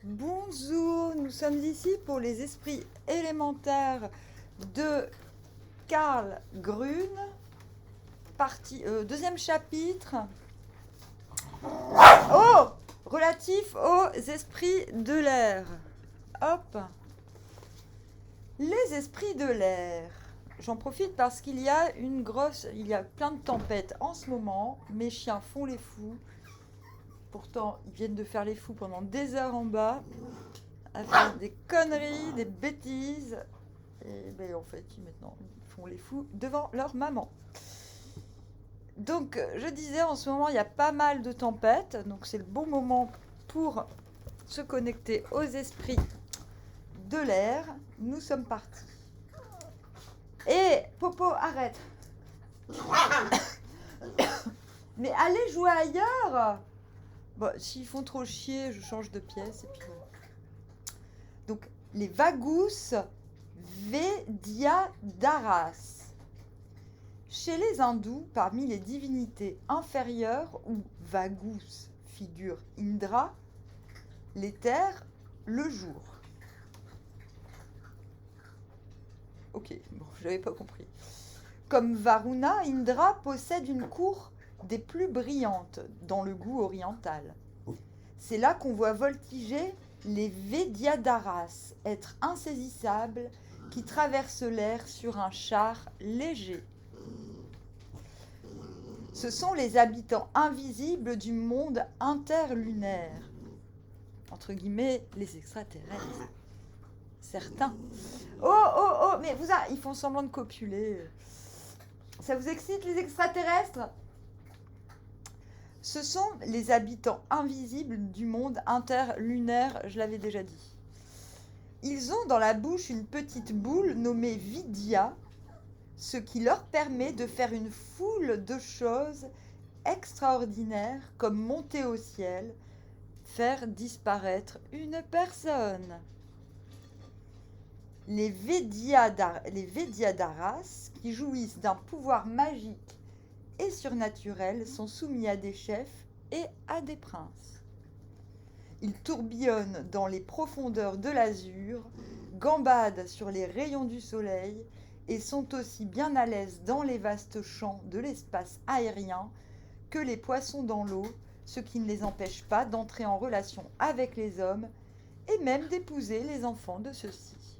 Bonjour, nous sommes ici pour les esprits élémentaires de Karl Grün, deuxième chapitre, relatif aux esprits de l'air. Hop, les esprits de l'air. J'en profite parce qu'il y a plein de tempêtes en ce moment. Mes chiens font les fous. Pourtant, ils viennent de faire les fous pendant des heures en bas, à faire des conneries, des bêtises. Et ben, en fait, maintenant, ils font les fous devant leur maman. Donc, je disais, en ce moment, il y a pas mal de tempêtes. Donc, c'est le bon moment pour se connecter aux esprits de l'air. Nous sommes partis. Et Popo, arrête. Mais allez jouer ailleurs. Bon, s'ils font trop chier, je change de pièce et puis voilà. Donc, les Vagus Vedyadaras. Chez les hindous, parmi les divinités inférieures, où Vagus figure Indra, l'éther, le jour. Ok, bon, je n'avais pas compris. Comme Varuna, Indra possède une cour des plus brillantes dans le goût oriental. C'est là qu'on voit voltiger les Vedyadaras, êtres insaisissables qui traversent l'air sur un char léger. Ce sont les habitants invisibles du monde interlunaire, entre guillemets les extraterrestres. Certains. Oh, mais ils font semblant de copuler. Ça vous excite les extraterrestres ? Ce sont les habitants invisibles du monde interlunaire, je l'avais déjà dit. Ils ont dans la bouche une petite boule nommée Vidya, ce qui leur permet de faire une foule de choses extraordinaires comme monter au ciel, faire disparaître une personne. Les Vedyadaras, qui jouissent d'un pouvoir magique et surnaturels, sont soumis à des chefs et à des princes. Ils tourbillonnent dans les profondeurs de l'azur, gambadent sur les rayons du soleil et sont aussi bien à l'aise dans les vastes champs de l'espace aérien que les poissons dans l'eau, ce qui ne les empêche pas d'entrer en relation avec les hommes et même d'épouser les enfants de ceux-ci.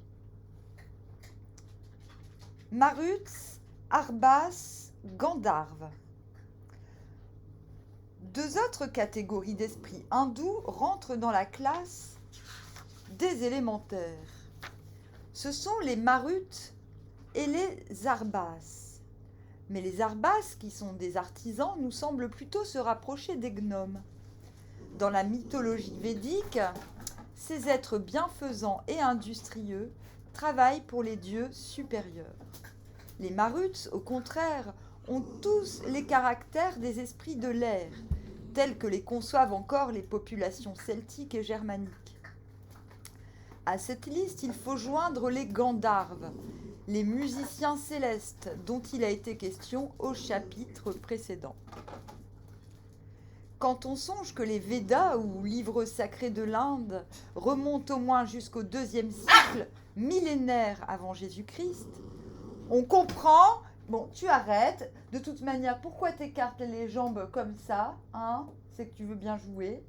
Maruts, Arbas, Gandharv. Deux autres catégories d'esprits hindous rentrent dans la classe des élémentaires. Ce sont les Maruts et les Arbas. Mais les Arbas, qui sont des artisans, nous semblent plutôt se rapprocher des gnomes. Dans la mythologie védique, ces êtres bienfaisants et industrieux travaillent pour les dieux supérieurs. Les Maruts, au contraire, ont tous les caractères des esprits de l'air, tels que les conçoivent encore les populations celtiques et germaniques. À cette liste, il faut joindre les Gandharves, les musiciens célestes dont il a été question au chapitre précédent. Quand on songe que les Védas, ou livres sacrés de l'Inde, remontent au moins jusqu'au 2e siècle millénaire avant Jésus-Christ, on comprend. Bon, tu arrêtes. De toute manière, pourquoi t'écartes les jambes comme ça, hein ? C'est que tu veux bien jouer.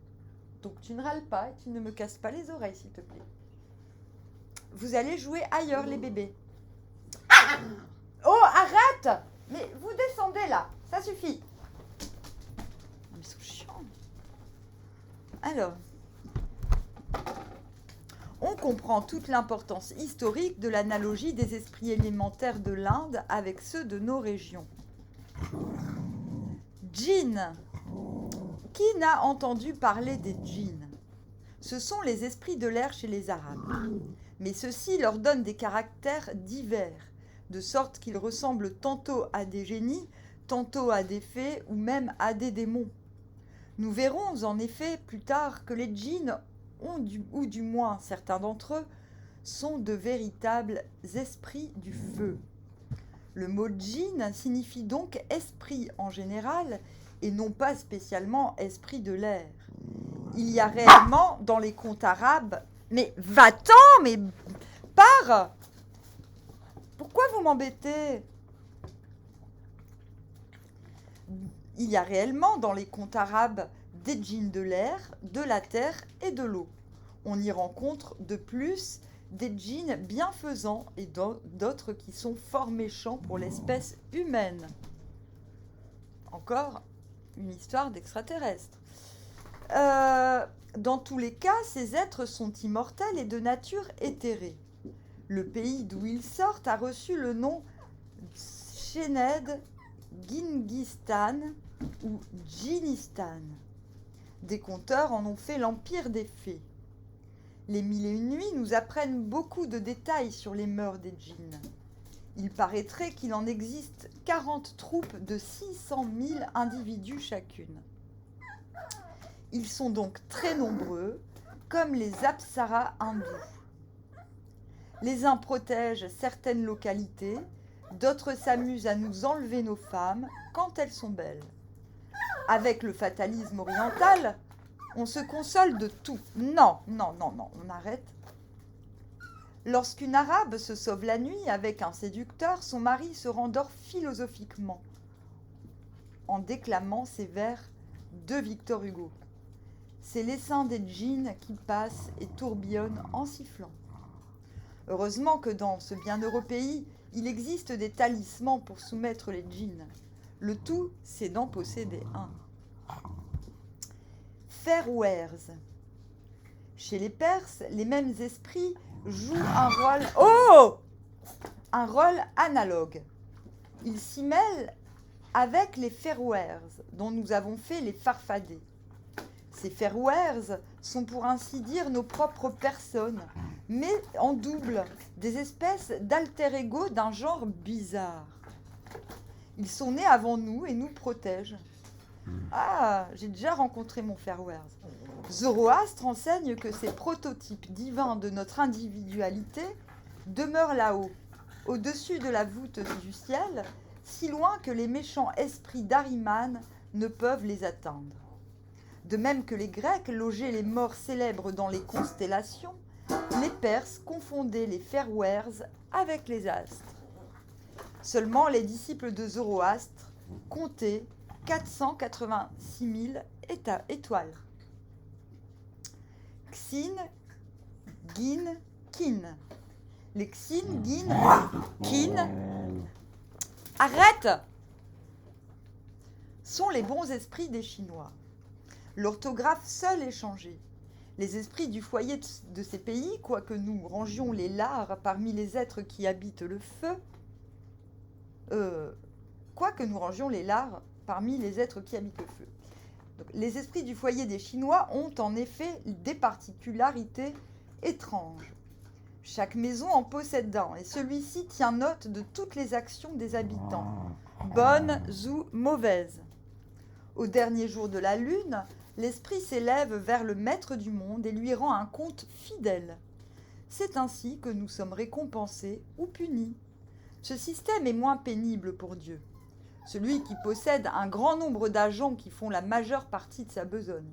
Donc tu ne râles pas et tu ne me casses pas les oreilles, s'il te plaît. Vous allez jouer ailleurs, les bébés. Oh, arrête ! Mais vous descendez là, ça suffit. Ils sont chiants. Alors, on comprend toute l'importance historique de l'analogie des esprits élémentaires de l'Inde avec ceux de nos régions. Djinns. Qui n'a entendu parler des djinns ? Ce sont les esprits de l'air chez les Arabes. Mais ceux-ci leur donnent des caractères divers, de sorte qu'ils ressemblent tantôt à des génies, tantôt à des fées ou même à des démons. Nous verrons en effet plus tard que les djinns ou du moins certains d'entre eux, sont de véritables esprits du feu. Le mot djinn signifie donc esprit en général et non pas spécialement esprit de l'air. Il y a réellement dans les contes arabes... Mais va-t'en, mais pars! Pourquoi vous m'embêtez? Il y a réellement dans les contes arabes des djinns de l'air, de la terre et de l'eau. On y rencontre de plus des djinns bienfaisants et d'autres qui sont fort méchants pour l'espèce humaine. Encore une histoire d'extraterrestres. Dans tous les cas, ces êtres sont immortels et de nature éthérée. Le pays d'où ils sortent a reçu le nom Chéned, Gingistan ou Djinistan. Des conteurs en ont fait l'empire des fées. Les Mille et une nuits nous apprennent beaucoup de détails sur les mœurs des djinns. Il paraîtrait qu'il en existe 40 troupes de 600 000 individus chacune. Ils sont donc très nombreux, comme les apsaras hindous. Les uns protègent certaines localités, d'autres s'amusent à nous enlever nos femmes quand elles sont belles. Avec le fatalisme oriental, on se console de tout. Non, on arrête. Lorsqu'une arabe se sauve la nuit avec un séducteur, son mari se rendort philosophiquement en déclamant ces vers de Victor Hugo. C'est l'essaim des djinns qui passe et tourbillonne en sifflant. Heureusement que dans ce bienheureux pays, il existe des talismans pour soumettre les djinns. Le tout, c'est d'en posséder un. Fairwares. Chez les Perses, les mêmes esprits jouent un rôle analogue. Ils s'y mêlent avec les Fairwares, dont nous avons fait les farfadets. Ces Fairwares sont pour ainsi dire nos propres personnes, mais en double, des espèces d'alter ego d'un genre bizarre. Ils sont nés avant nous et nous protègent. Ah, j'ai déjà rencontré mon Fairwares. Zoroastre enseigne que ces prototypes divins de notre individualité demeurent là-haut, au-dessus de la voûte du ciel, si loin que les méchants esprits d'Ahriman ne peuvent les atteindre. De même que les Grecs logeaient les morts célèbres dans les constellations, les Perses confondaient les Fairwares avec les astres. Seulement les disciples de Zoroastre comptaient 486 000 étoiles. Xin, Gin, Kin. Les Xin, Gin, Kin, arrête, sont les bons esprits des Chinois. L'orthographe seule est changée. Les esprits du foyer de ces pays, quoique nous rangions les lards parmi les êtres qui habitent le feu, Donc, les esprits du foyer des Chinois ont en effet des particularités étranges. Chaque maison en possède un, et celui-ci tient note de toutes les actions des habitants, bonnes ou mauvaises. Au dernier jour de la lune, l'esprit s'élève vers le maître du monde et lui rend un compte fidèle. C'est ainsi que nous sommes récompensés ou punis. Ce système est moins pénible pour Dieu, celui qui possède un grand nombre d'agents qui font la majeure partie de sa besogne.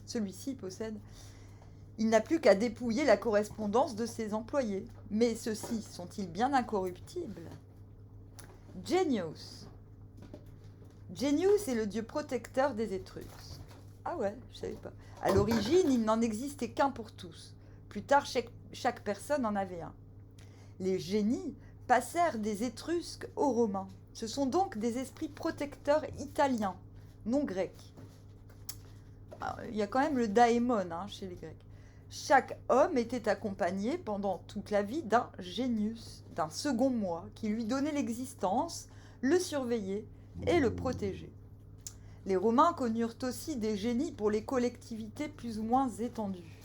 Celui-ci possède... Il n'a plus qu'à dépouiller la correspondance de ses employés. Mais ceux-ci sont-ils bien incorruptibles? Genius. Genius est le dieu protecteur des Étrusques. Ah ouais, je savais pas. À l'origine, il n'en existait qu'un pour tous. Plus tard, chaque personne en avait un. Les génies passèrent des Étrusques aux Romains. Ce sont donc des esprits protecteurs italiens, non grecs. Alors, il y a quand même le daemon chez les Grecs. Chaque homme était accompagné pendant toute la vie d'un genius, d'un second moi, qui lui donnait l'existence, le surveillait et le protégeait. Les Romains connurent aussi des génies pour les collectivités plus ou moins étendues.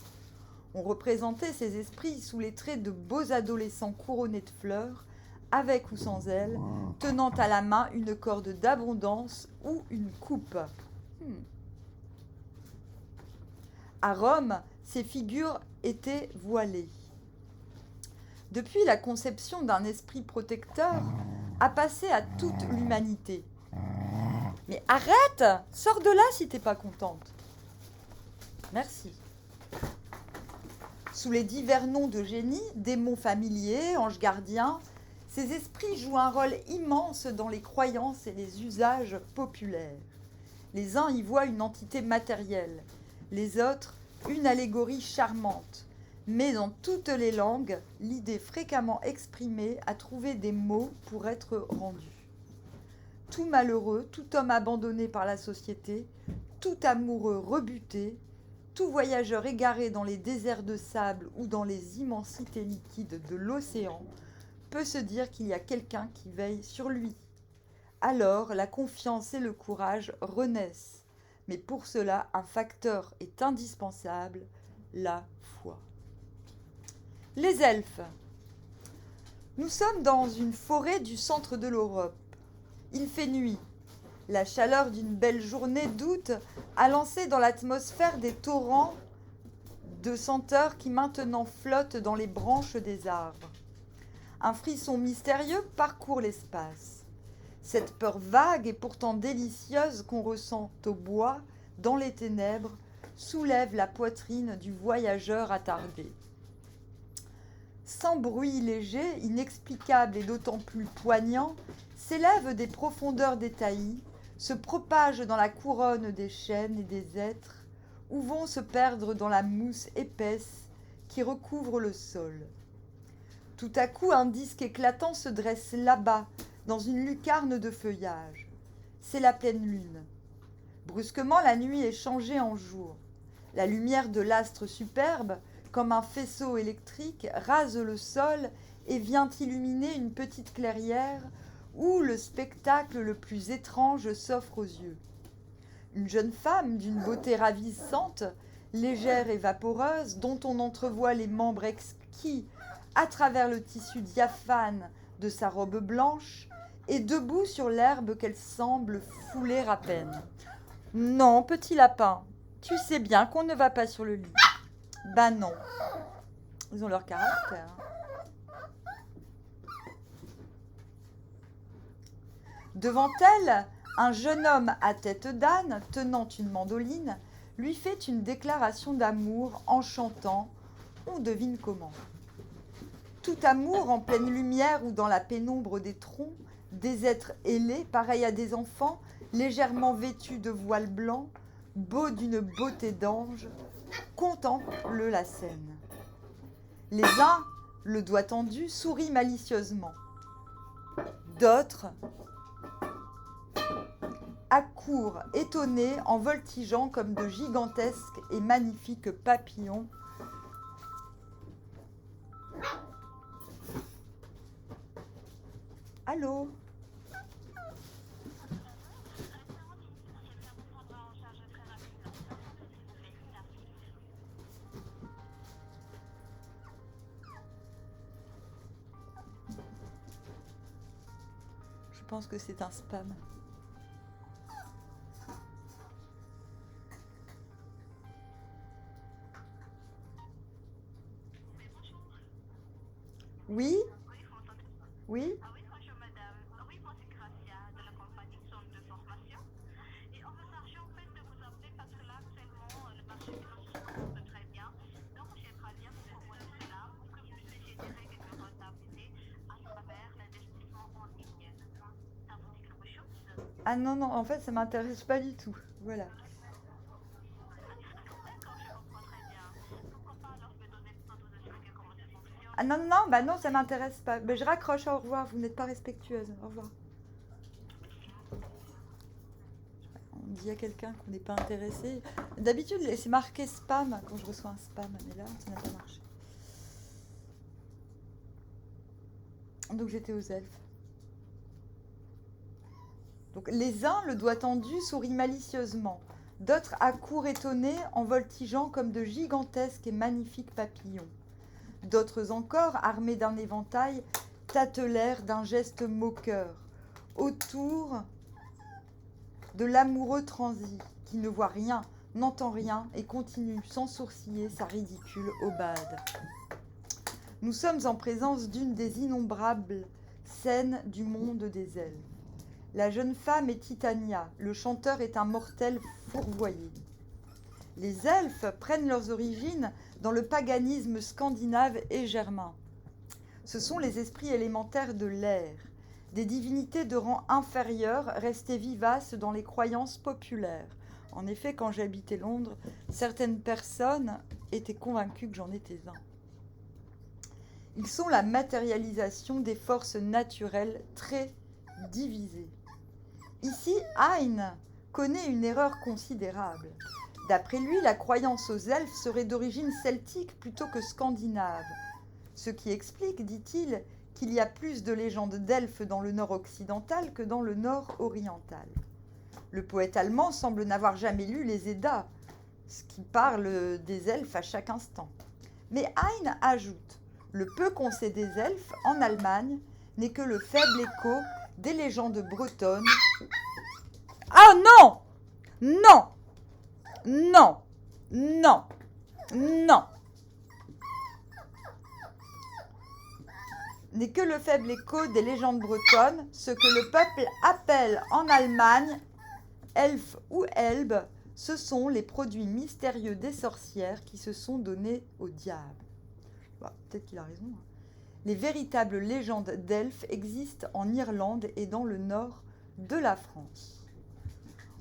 On représentait ces esprits sous les traits de beaux adolescents couronnés de fleurs, avec ou sans ailes, tenant à la main une corde d'abondance ou une coupe. À Rome, ces figures étaient voilées. Depuis la conception d'un esprit protecteur a passé à toute l'humanité. Mais arrête! Sors de là si t'es pas contente. Merci. Sous les divers noms de génies, démons familiers, anges gardiens, ces esprits jouent un rôle immense dans les croyances et les usages populaires. Les uns y voient une entité matérielle, les autres une allégorie charmante. Mais dans toutes les langues, l'idée fréquemment exprimée a trouvé des mots pour être rendue. Tout malheureux, tout homme abandonné par la société, tout amoureux rebuté, tout voyageur égaré dans les déserts de sable ou dans les immensités liquides de l'océan peut se dire qu'il y a quelqu'un qui veille sur lui. Alors, la confiance et le courage renaissent. Mais pour cela, un facteur est indispensable, la foi. Les elfes. Nous sommes dans une forêt du centre de l'Europe. Il fait nuit. La chaleur d'une belle journée d'août a lancé dans l'atmosphère des torrents de senteurs qui maintenant flottent dans les branches des arbres. Un frisson mystérieux parcourt l'espace. Cette peur vague et pourtant délicieuse qu'on ressent au bois, dans les ténèbres, soulève la poitrine du voyageur attardé. Sans bruit léger, inexplicable et d'autant plus poignant, s'élèvent des profondeurs détaillées, se propagent dans la couronne des chênes et des hêtres, ou vont se perdre dans la mousse épaisse qui recouvre le sol. Tout à coup, un disque éclatant se dresse là-bas, dans une lucarne de feuillage. C'est la pleine lune. Brusquement, la nuit est changée en jour. La lumière de l'astre superbe, comme un faisceau électrique, rase le sol et vient illuminer une petite clairière où le spectacle le plus étrange s'offre aux yeux. Une jeune femme d'une beauté ravissante, légère et vaporeuse, dont on entrevoit les membres exquis à travers le tissu diaphane de sa robe blanche, est debout sur l'herbe qu'elle semble fouler à peine. « Non, petit lapin, tu sais bien qu'on ne va pas sur le lit. » Ben non. Ils ont leur caractère. Devant elle, un jeune homme à tête d'âne, tenant une mandoline, lui fait une déclaration d'amour en chantant, on devine comment. Tout amour en pleine lumière ou dans la pénombre des troncs, des êtres ailés, pareils à des enfants, légèrement vêtus de voiles blancs, beaux d'une beauté d'ange, contemplent la scène. Les uns, le doigt tendu, sourient malicieusement. D'autres accourent étonnés en voltigeant comme de gigantesques et magnifiques papillons. Allô ? Je pense que c'est un spam. Oui ? Oui ? Ah oui, bonjour madame. Oui, moi c'est Gracia de la compagnie Centre de formation. Et on veut s'arranger en fait de vous appeler parce que là actuellement le marché financier se porte très bien. Donc j'aimerais bien vous proposer cela pour que vous puissiez générer quelques rentabilités à travers l'investissement en ligne. Ça vous dit quelque chose? Ah non, non, en fait, ça m'intéresse pas du tout. Voilà. D'accord, je comprends très bien. Pourquoi pas alors je vais donner le temps de vous expliquer comment ça fonctionne. Ah non, non, non, bah non, ça m'intéresse pas. Mais je raccroche, au revoir, vous n'êtes pas respectueuse. Au revoir. On dit à quelqu'un qu'on n'est pas intéressé. D'habitude, c'est marqué spam quand je reçois un spam, mais là, ça n'a pas marché. Donc j'étais aux elfes. Donc les uns, le doigt tendu, sourient malicieusement. D'autres accourent étonnés en voltigeant comme de gigantesques et magnifiques papillons. D'autres encore, armés d'un éventail, tâtelèrent d'un geste moqueur autour de l'amoureux transi qui ne voit rien, n'entend rien et continue sans sourciller sa ridicule aubade. Nous sommes en présence d'une des innombrables scènes du monde des elfes. La jeune femme est Titania, le chanteur est un mortel fourvoyé. Les elfes prennent leurs origines dans le paganisme scandinave et germain. Ce sont les esprits élémentaires de l'air, des divinités de rang inférieur restées vivaces dans les croyances populaires. En effet, quand j'habitais Londres, certaines personnes étaient convaincues que j'en étais un. Ils sont la matérialisation des forces naturelles très divisées. Ici, Heine connaît une erreur considérable. D'après lui, la croyance aux elfes serait d'origine celtique plutôt que scandinave. Ce qui explique, dit-il, qu'il y a plus de légendes d'elfes dans le nord occidental que dans le nord oriental. Le poète allemand semble n'avoir jamais lu les Eddas, ce qui parle des elfes à chaque instant. Mais Heine ajoute « Le peu qu'on sait des elfes en Allemagne n'est que le faible écho des légendes bretonnes. » Ah non! Non! Non! Non! Non! N'est que le faible écho des légendes bretonnes, ce que le peuple appelle en Allemagne elfes ou elbes, ce sont les produits mystérieux des sorcières qui se sont donnés au diable. Bah, peut-être qu'il a raison. Les véritables légendes d'elfes existent en Irlande et dans le nord de la France.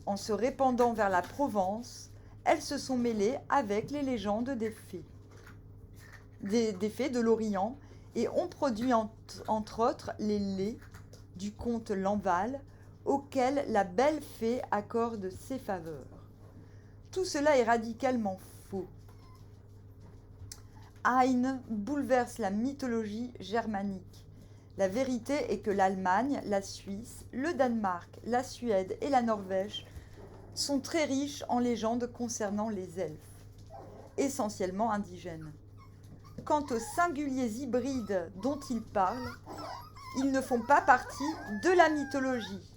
En se répandant vers la Provence, elles se sont mêlées avec les légendes des fées, des fées de l'Orient, et ont produit entre autres les laits du comte Lamballe, auquel la belle fée accorde ses faveurs. Tout cela est radicalement faux. Heine bouleverse la mythologie germanique. La vérité est que l'Allemagne, la Suisse, le Danemark, la Suède et la Norvège sont très riches en légendes concernant les elfes, essentiellement indigènes. Quant aux singuliers hybrides dont il parle, ils ne font pas partie de la mythologie.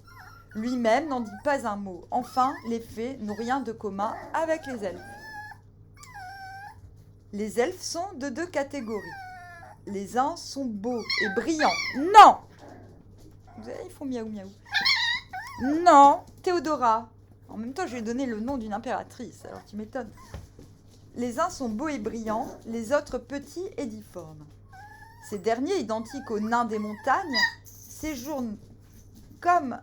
Lui-même n'en dit pas un mot. Enfin, les fées n'ont rien de commun avec les elfes. Les elfes sont de deux catégories. Les uns sont beaux et brillants. Non! Vous savez, ils font miaou miaou. Non, Théodora. En même temps, je lui ai donné le nom d'une impératrice, alors tu m'étonnes. Les uns sont beaux et brillants, les autres petits et difformes. Ces derniers, identiques aux nains des montagnes, séjournent comme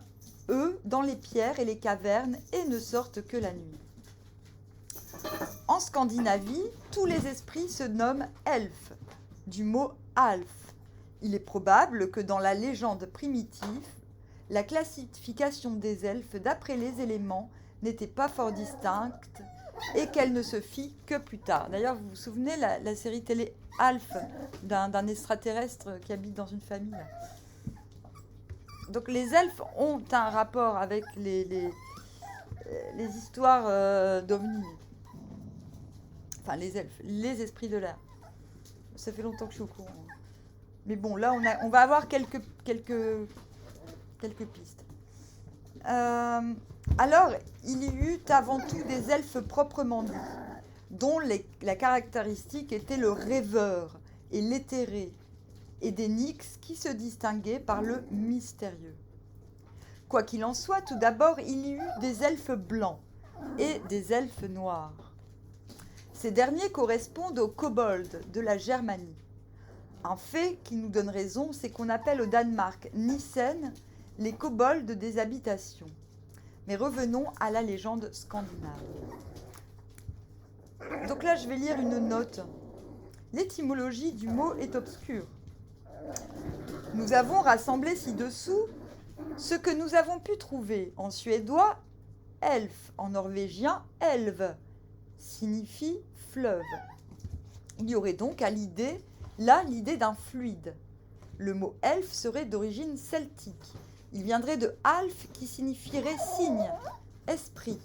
eux dans les pierres et les cavernes et ne sortent que la nuit. En Scandinavie, tous les esprits se nomment elfes, du mot alf. Il est probable que dans la légende primitive, la classification des elfes d'après les éléments n'était pas fort distincte et qu'elle ne se fit que plus tard. D'ailleurs, vous vous souvenez la série télé Alf d'un extraterrestre qui habite dans une famille. Donc les elfes ont un rapport avec les histoires d'ovnis. Enfin, les elfes, les esprits de l'air. Ça fait longtemps que je suis au courant. Mais bon, là, on va avoir quelques pistes. Alors, il y eut avant tout des elfes proprement dits, dont la caractéristique était le rêveur et l'éthéré, et des nix qui se distinguaient par le mystérieux. Quoi qu'il en soit, tout d'abord, il y eut des elfes blancs et des elfes noirs. Ces derniers correspondent aux kobolds de la Germanie. Un fait qui nous donne raison, c'est qu'on appelle au Danemark Nissen les kobolds des habitations. Mais revenons à la légende scandinave. Donc là, je vais lire une note. L'étymologie du mot est obscure. Nous avons rassemblé ci-dessous ce que nous avons pu trouver. En suédois, elf, en norvégien, elv, signifie fleuve. Il y aurait donc l'idée d'un fluide. Le mot elfe serait d'origine celtique. Il viendrait de alf qui signifierait cygne, esprit.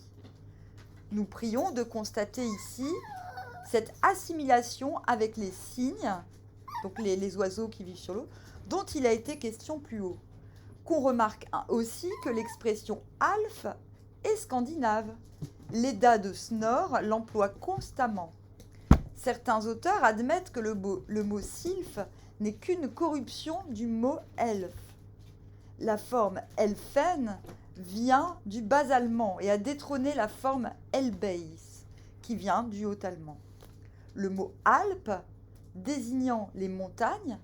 Nous prions de constater ici cette assimilation avec les cygnes, donc les oiseaux qui vivent sur l'eau, dont il a été question plus haut. Qu'on remarque aussi que l'expression alf est scandinave. L'Edda de Snorre l'emploie constamment. Certains auteurs admettent que le mot sylphe n'est qu'une corruption du mot elfe. La forme elfen vient du bas allemand et a détrôné la forme elbeis, qui vient du haut allemand. Le mot Alpes, désignant les montagnes,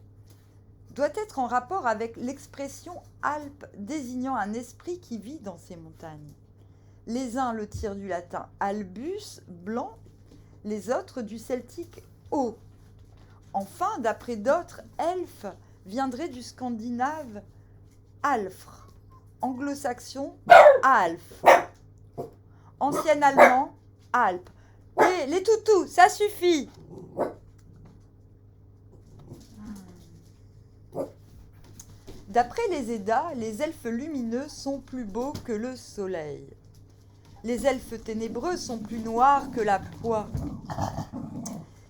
doit être en rapport avec l'expression Alpes, désignant un esprit qui vit dans ces montagnes. Les uns le tirent du latin albus, blanc, les autres du celtique haut. Enfin, d'après d'autres, elfe viendrait du scandinave alfr, anglo-saxon alf, ancien allemand alp. Et les toutous, ça suffit. D'après les Eddas, les elfes lumineux sont plus beaux que le soleil. Les elfes ténébreux sont plus noirs que la poix.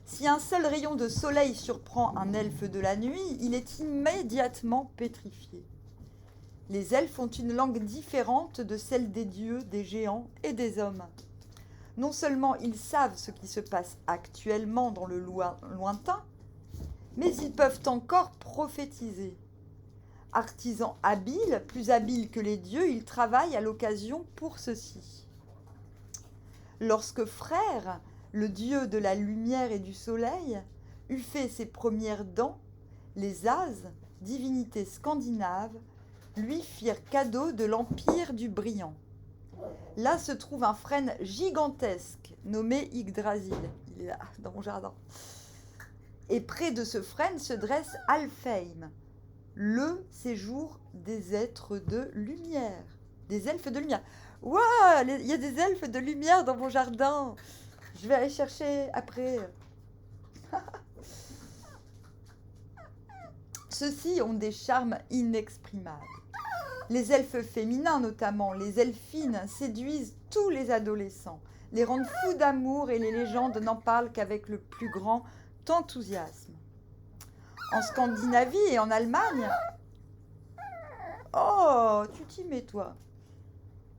Si un seul rayon de soleil surprend un elfe de la nuit, il est immédiatement pétrifié. Les elfes ont une langue différente de celle des dieux, des géants et des hommes. Non seulement ils savent ce qui se passe actuellement dans le lointain, mais ils peuvent encore prophétiser. Artisans habiles, plus habiles que les dieux, ils travaillent à l'occasion pour ceci. Lorsque Frère, le dieu de la lumière et du soleil, eut fait ses premières dents, les Ases, divinités scandinaves, lui firent cadeau de l'empire du brillant. Là se trouve un frêne gigantesque nommé Yggdrasil. Il est là, dans mon jardin. Et près de ce frêne se dresse Alfheim, le séjour des êtres de lumière, des elfes de lumière. Waouh, il y a des elfes de lumière dans mon jardin. Je vais aller chercher après. Ceux-ci ont des charmes inexprimables. Les elfes féminins notamment, les elfines, séduisent tous les adolescents, les rendent fous d'amour et les légendes n'en parlent qu'avec le plus grand enthousiasme. En Scandinavie et en Allemagne, oh, tu t'y mets toi.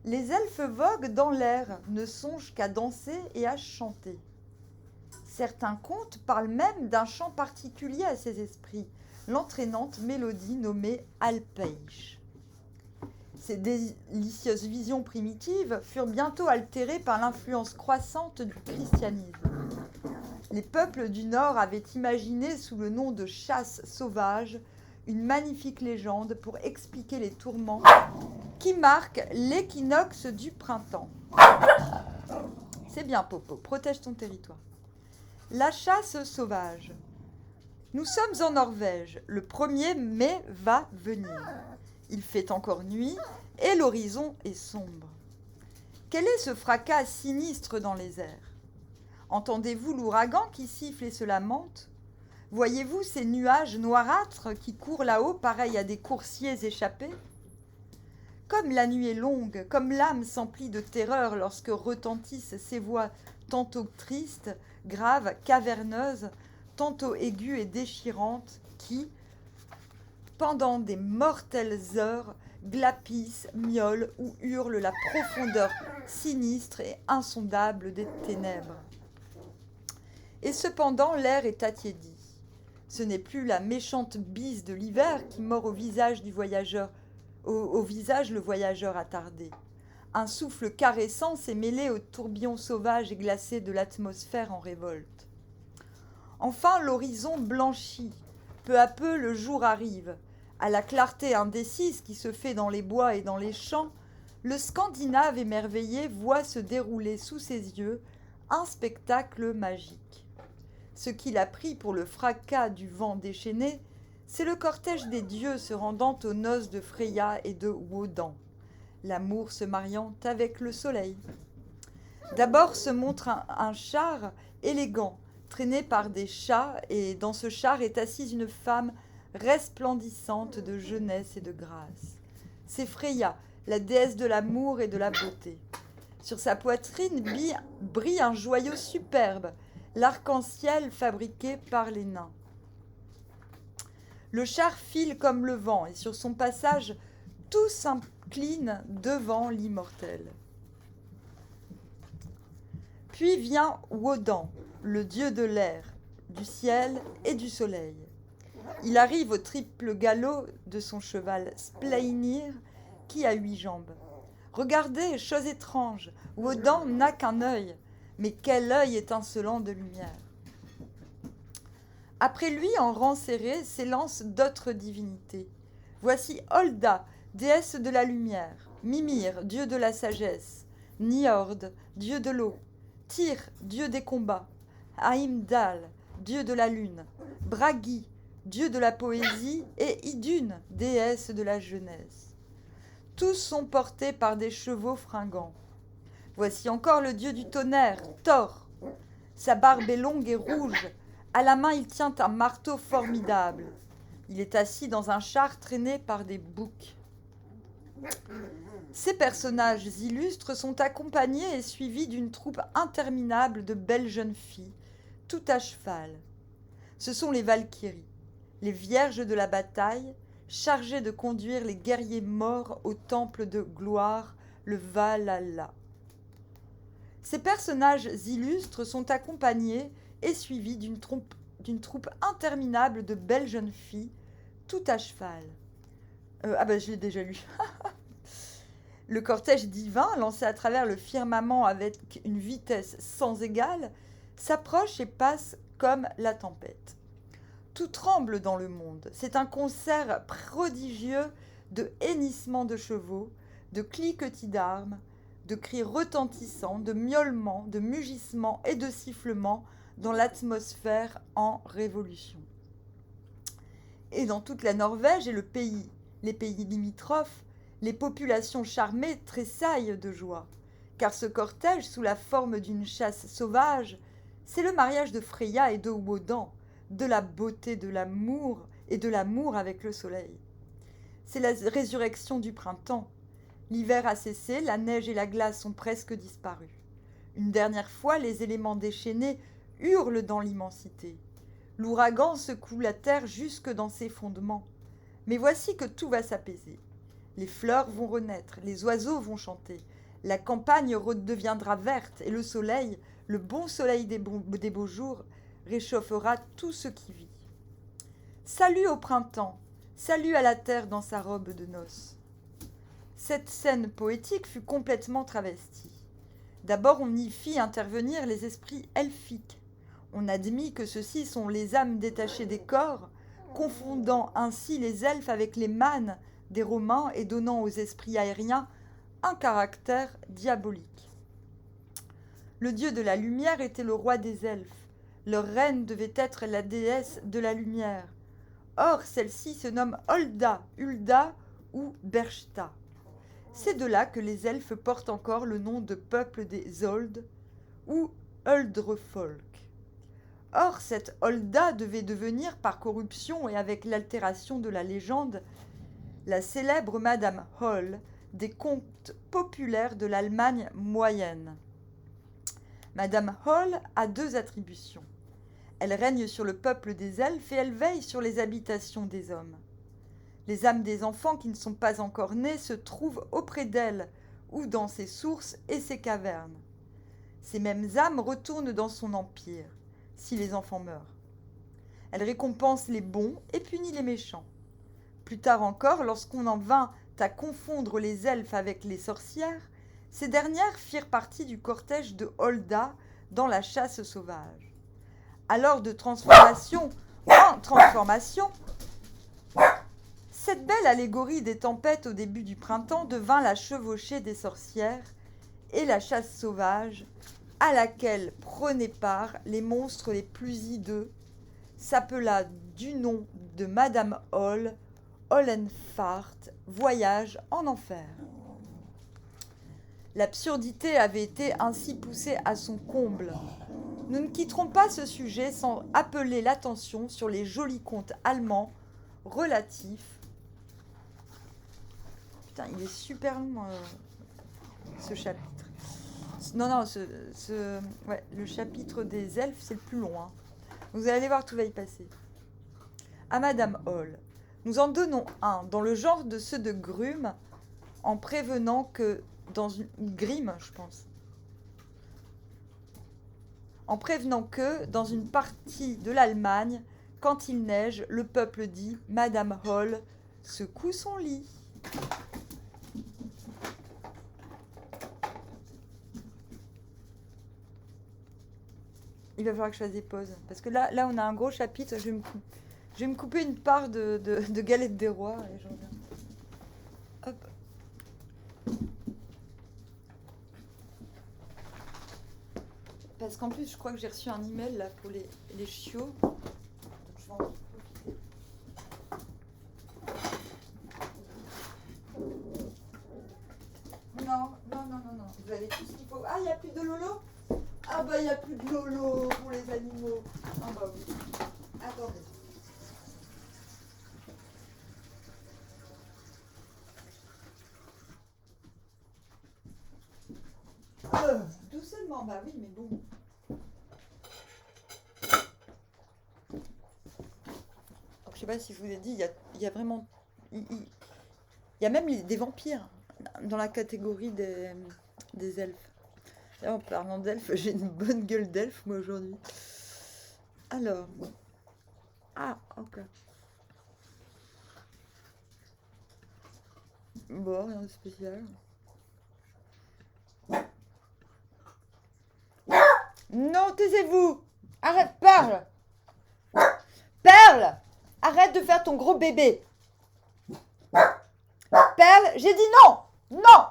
Les elfes voguent dans l'air, ne songent qu'à danser et à chanter. Certains contes parlent même d'un chant particulier à ces esprits, l'entraînante mélodie nommée Alpeisch. Ces délicieuses visions primitives furent bientôt altérées par l'influence croissante du christianisme. Les peuples du Nord avaient imaginé sous le nom de chasse sauvage une magnifique légende pour expliquer les tourments qui marquent l'équinoxe du printemps. C'est bien, Popo, protège ton territoire. La chasse sauvage. Nous sommes en Norvège, le 1er mai va venir. Il fait encore nuit et l'horizon est sombre. Quel est ce fracas sinistre dans les airs? Entendez-vous l'ouragan qui siffle et se lamente? Voyez-vous ces nuages noirâtres qui courent là-haut pareils à des coursiers échappés? Comme la nuit est longue, comme l'âme s'emplit de terreur lorsque retentissent ces voix tantôt tristes, graves, caverneuses, tantôt aiguës et déchirantes, qui, pendant des mortelles heures, glapissent, miaulent ou hurlent la profondeur sinistre et insondable des ténèbres. Et cependant, l'air est attiédi. Ce n'est plus la méchante bise de l'hiver qui mord au visage du voyageur, au visage le voyageur attardé. Un souffle caressant s'est mêlé au tourbillon sauvage et glacé de l'atmosphère en révolte. Enfin, l'horizon blanchit. Peu à peu, le jour arrive. À la clarté indécise qui se fait dans les bois et dans les champs, le Scandinave émerveillé voit se dérouler sous ses yeux un spectacle magique. Ce qu'il a pris pour le fracas du vent déchaîné, c'est le cortège des dieux se rendant aux noces de Freya et de Wodan, l'amour se mariant avec le soleil. D'abord se montre un char élégant, traîné par des chats, et dans ce char est assise une femme resplendissante de jeunesse et de grâce. C'est Freya, la déesse de l'amour et de la beauté. Sur sa poitrine brille un joyau superbe, l'arc-en-ciel fabriqué par les nains. Le char file comme le vent, et sur son passage, tout s'incline devant l'immortel. Puis vient Wodan, le dieu de l'air, du ciel et du soleil. Il arrive au triple galop de son cheval Spleipnir, qui a 8 jambes. Regardez, chose étrange, Wodan n'a qu'un œil, mais quel œil étincelant de lumière! Après lui, en rang serré, s'élancent d'autres divinités. Voici Holda, déesse de la lumière, Mimir, dieu de la sagesse, Niord, dieu de l'eau, Tyr, dieu des combats, Heimdall, dieu de la lune, Bragi, dieu de la poésie, et Idun, déesse de la jeunesse. Tous sont portés par des chevaux fringants. Voici encore le dieu du tonnerre, Thor. Sa barbe est longue et rouge. À la main, il tient un marteau formidable. Il est assis dans un char traîné par des boucs. Ces personnages illustres sont accompagnés et suivis d'une troupe interminable de belles jeunes filles, toutes à cheval. Ce sont les Valkyries, les vierges de la bataille, chargées de conduire les guerriers morts au temple de gloire, le Valhalla. Ces personnages illustres sont accompagnés et suivis d'une troupe interminable de belles jeunes filles, toutes à cheval. Je l'ai déjà lu. Le cortège divin, lancé à travers le firmament avec une vitesse sans égale, s'approche et passe comme la tempête. Tout tremble dans le monde. C'est un concert prodigieux de hennissements de chevaux, de cliquetis d'armes, de cris retentissants, de miaulements, de mugissements et de sifflements dans l'atmosphère en révolution. Et dans toute la Norvège et les pays limitrophes, les populations charmées tressaillent de joie, car ce cortège, sous la forme d'une chasse sauvage, c'est le mariage de Freya et de Wodan, de la beauté de l'amour et de l'amour avec le soleil. C'est la résurrection du printemps. L'hiver a cessé, la neige et la glace sont presque disparues. Une dernière fois, les éléments déchaînés hurlent dans l'immensité. L'ouragan secoue la terre jusque dans ses fondements. Mais voici que tout va s'apaiser. Les fleurs vont renaître, les oiseaux vont chanter, la campagne redeviendra verte et le soleil, le bon soleil des beaux jours, réchauffera tout ce qui vit. Salut au printemps, salut à la terre dans sa robe de noces. Cette scène poétique fut complètement travestie. D'abord, on y fit intervenir les esprits elfiques. On admit que ceux-ci sont les âmes détachées des corps, confondant ainsi les elfes avec les mânes des Romains et donnant aux esprits aériens un caractère diabolique. Le dieu de la lumière était le roi des elfes. Leur reine devait être la déesse de la lumière. Or, celle-ci se nomme Holda, Hulda ou Berchta. C'est de là que les elfes portent encore le nom de peuple des Old ou Huldrefolk. Or, cette Holda devait devenir, par corruption et avec l'altération de la légende, la célèbre Madame Holl des contes populaires de l'Allemagne moyenne. Madame Holl a deux attributions. Elle règne sur le peuple des elfes et elle veille sur les habitations des hommes. Les âmes des enfants qui ne sont pas encore nés se trouvent auprès d'elle ou dans ses sources et ses cavernes. Ces mêmes âmes retournent dans son empire, si les enfants meurent. Elle récompense les bons et punit les méchants. Plus tard encore, lorsqu'on en vint à confondre les elfes avec les sorcières, ces dernières firent partie du cortège de Holda dans la chasse sauvage. Alors de transformation en transformation, cette belle allégorie des tempêtes au début du printemps devint la chevauchée des sorcières et la chasse sauvage à laquelle prenaient part les monstres les plus hideux, s'appela du nom de Madame Holl, Hollenfart, voyage en enfer. L'absurdité avait été ainsi poussée à son comble. Nous ne quitterons pas ce sujet sans appeler l'attention sur les jolis contes allemands relatifs. Putain, il est super long ce chapitre. Non, le chapitre des elfes, c'est le plus long. Hein. Vous allez voir, tout va y passer. À Madame Holl, nous en donnons un dans le genre de ceux de Grume, en prévenant que dans une Grimm, je pense. En prévenant que, dans une partie de l'Allemagne, quand il neige, le peuple dit « Madame Holl secoue son lit ». Il va falloir que je fasse des pauses. Parce que là on a un gros chapitre. Je vais me couper une part de galette des rois. Et je reviens. Hop. Parce qu'en plus, je crois que j'ai reçu un email là pour les chiots. Donc je vais en profiter. Non. Vous avez tout ce qu'il faut. Ah, il n'y a plus de Lolo? Ah bah, il n'y a plus de Lolo pour les animaux. Ah bah oui. Attendez. Doucement, bah oui, mais bon. Donc, je sais pas si je vous ai dit, il y a vraiment... Il y a même des vampires dans la catégorie des elfes. Là, en parlant d'elfes, j'ai une bonne gueule d'elfe, moi, aujourd'hui. Alors... Ah, ok. Bon, rien de spécial. Non, taisez-vous! Arrête, Perle! Perle! Arrête de faire ton gros bébé! Perle, j'ai dit non! Non!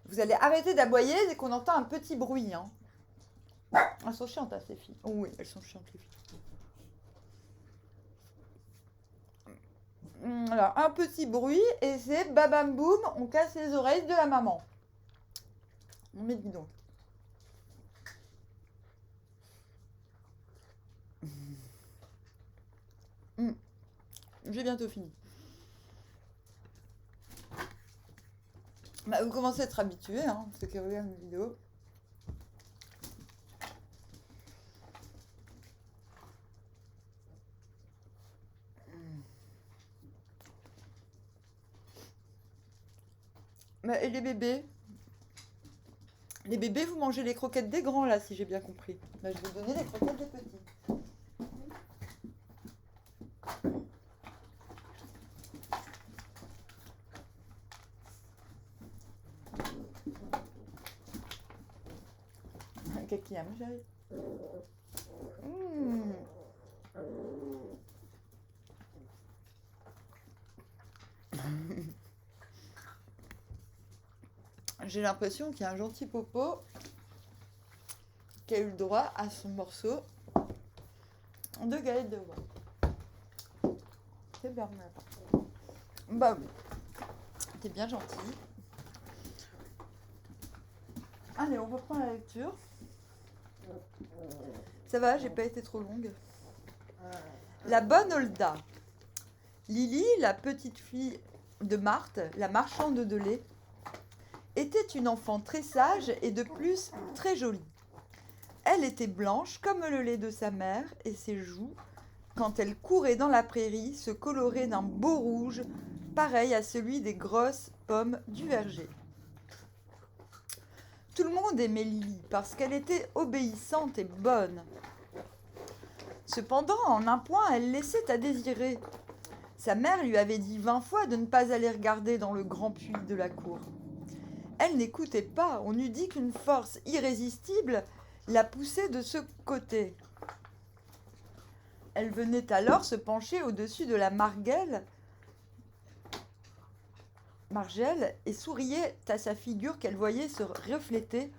Vous allez arrêter d'aboyer dès qu'on entend un petit bruit. Hein. Elles sont chiantes, hein, ces filles. Oh oui, elles sont chiantes, les filles. Alors, un petit bruit et c'est babam boum, on casse les oreilles de la maman. Mais dis donc. J'ai bientôt fini. Bah, vous commencez à être habitués, hein, ceux qui regardent mes vidéos. Bah, et les bébés? Les bébés, vous mangez les croquettes des grands, là, si j'ai bien compris. Bah, je vais vous donner les croquettes des petits. Qu'est-ce qu'il y a, ma chérie? J'ai l'impression qu'il y a un gentil popo qui a eu le droit à son morceau de galette de roi. C'est bien. Bah oui. T'es bien gentil. Allez, on reprend la lecture. Ça va, j'ai pas été trop longue. La bonne Olda. Lily, la petite fille de Marthe, la marchande de lait, était une enfant très sage et de plus très jolie. Elle était blanche comme le lait de sa mère et ses joues, quand elle courait dans la prairie, se coloraient d'un beau rouge, pareil à celui des grosses pommes du verger. Tout le monde aimait Lily parce qu'elle était obéissante et bonne. Cependant, en un point, elle laissait à désirer. Sa mère lui avait dit 20 fois de ne pas aller regarder dans le grand puits de la cour. Elle n'écoutait pas, on eût dit qu'une force irrésistible la poussait de ce côté. Elle venait alors se pencher au-dessus de la margelle et souriait à sa figure qu'elle voyait se refléter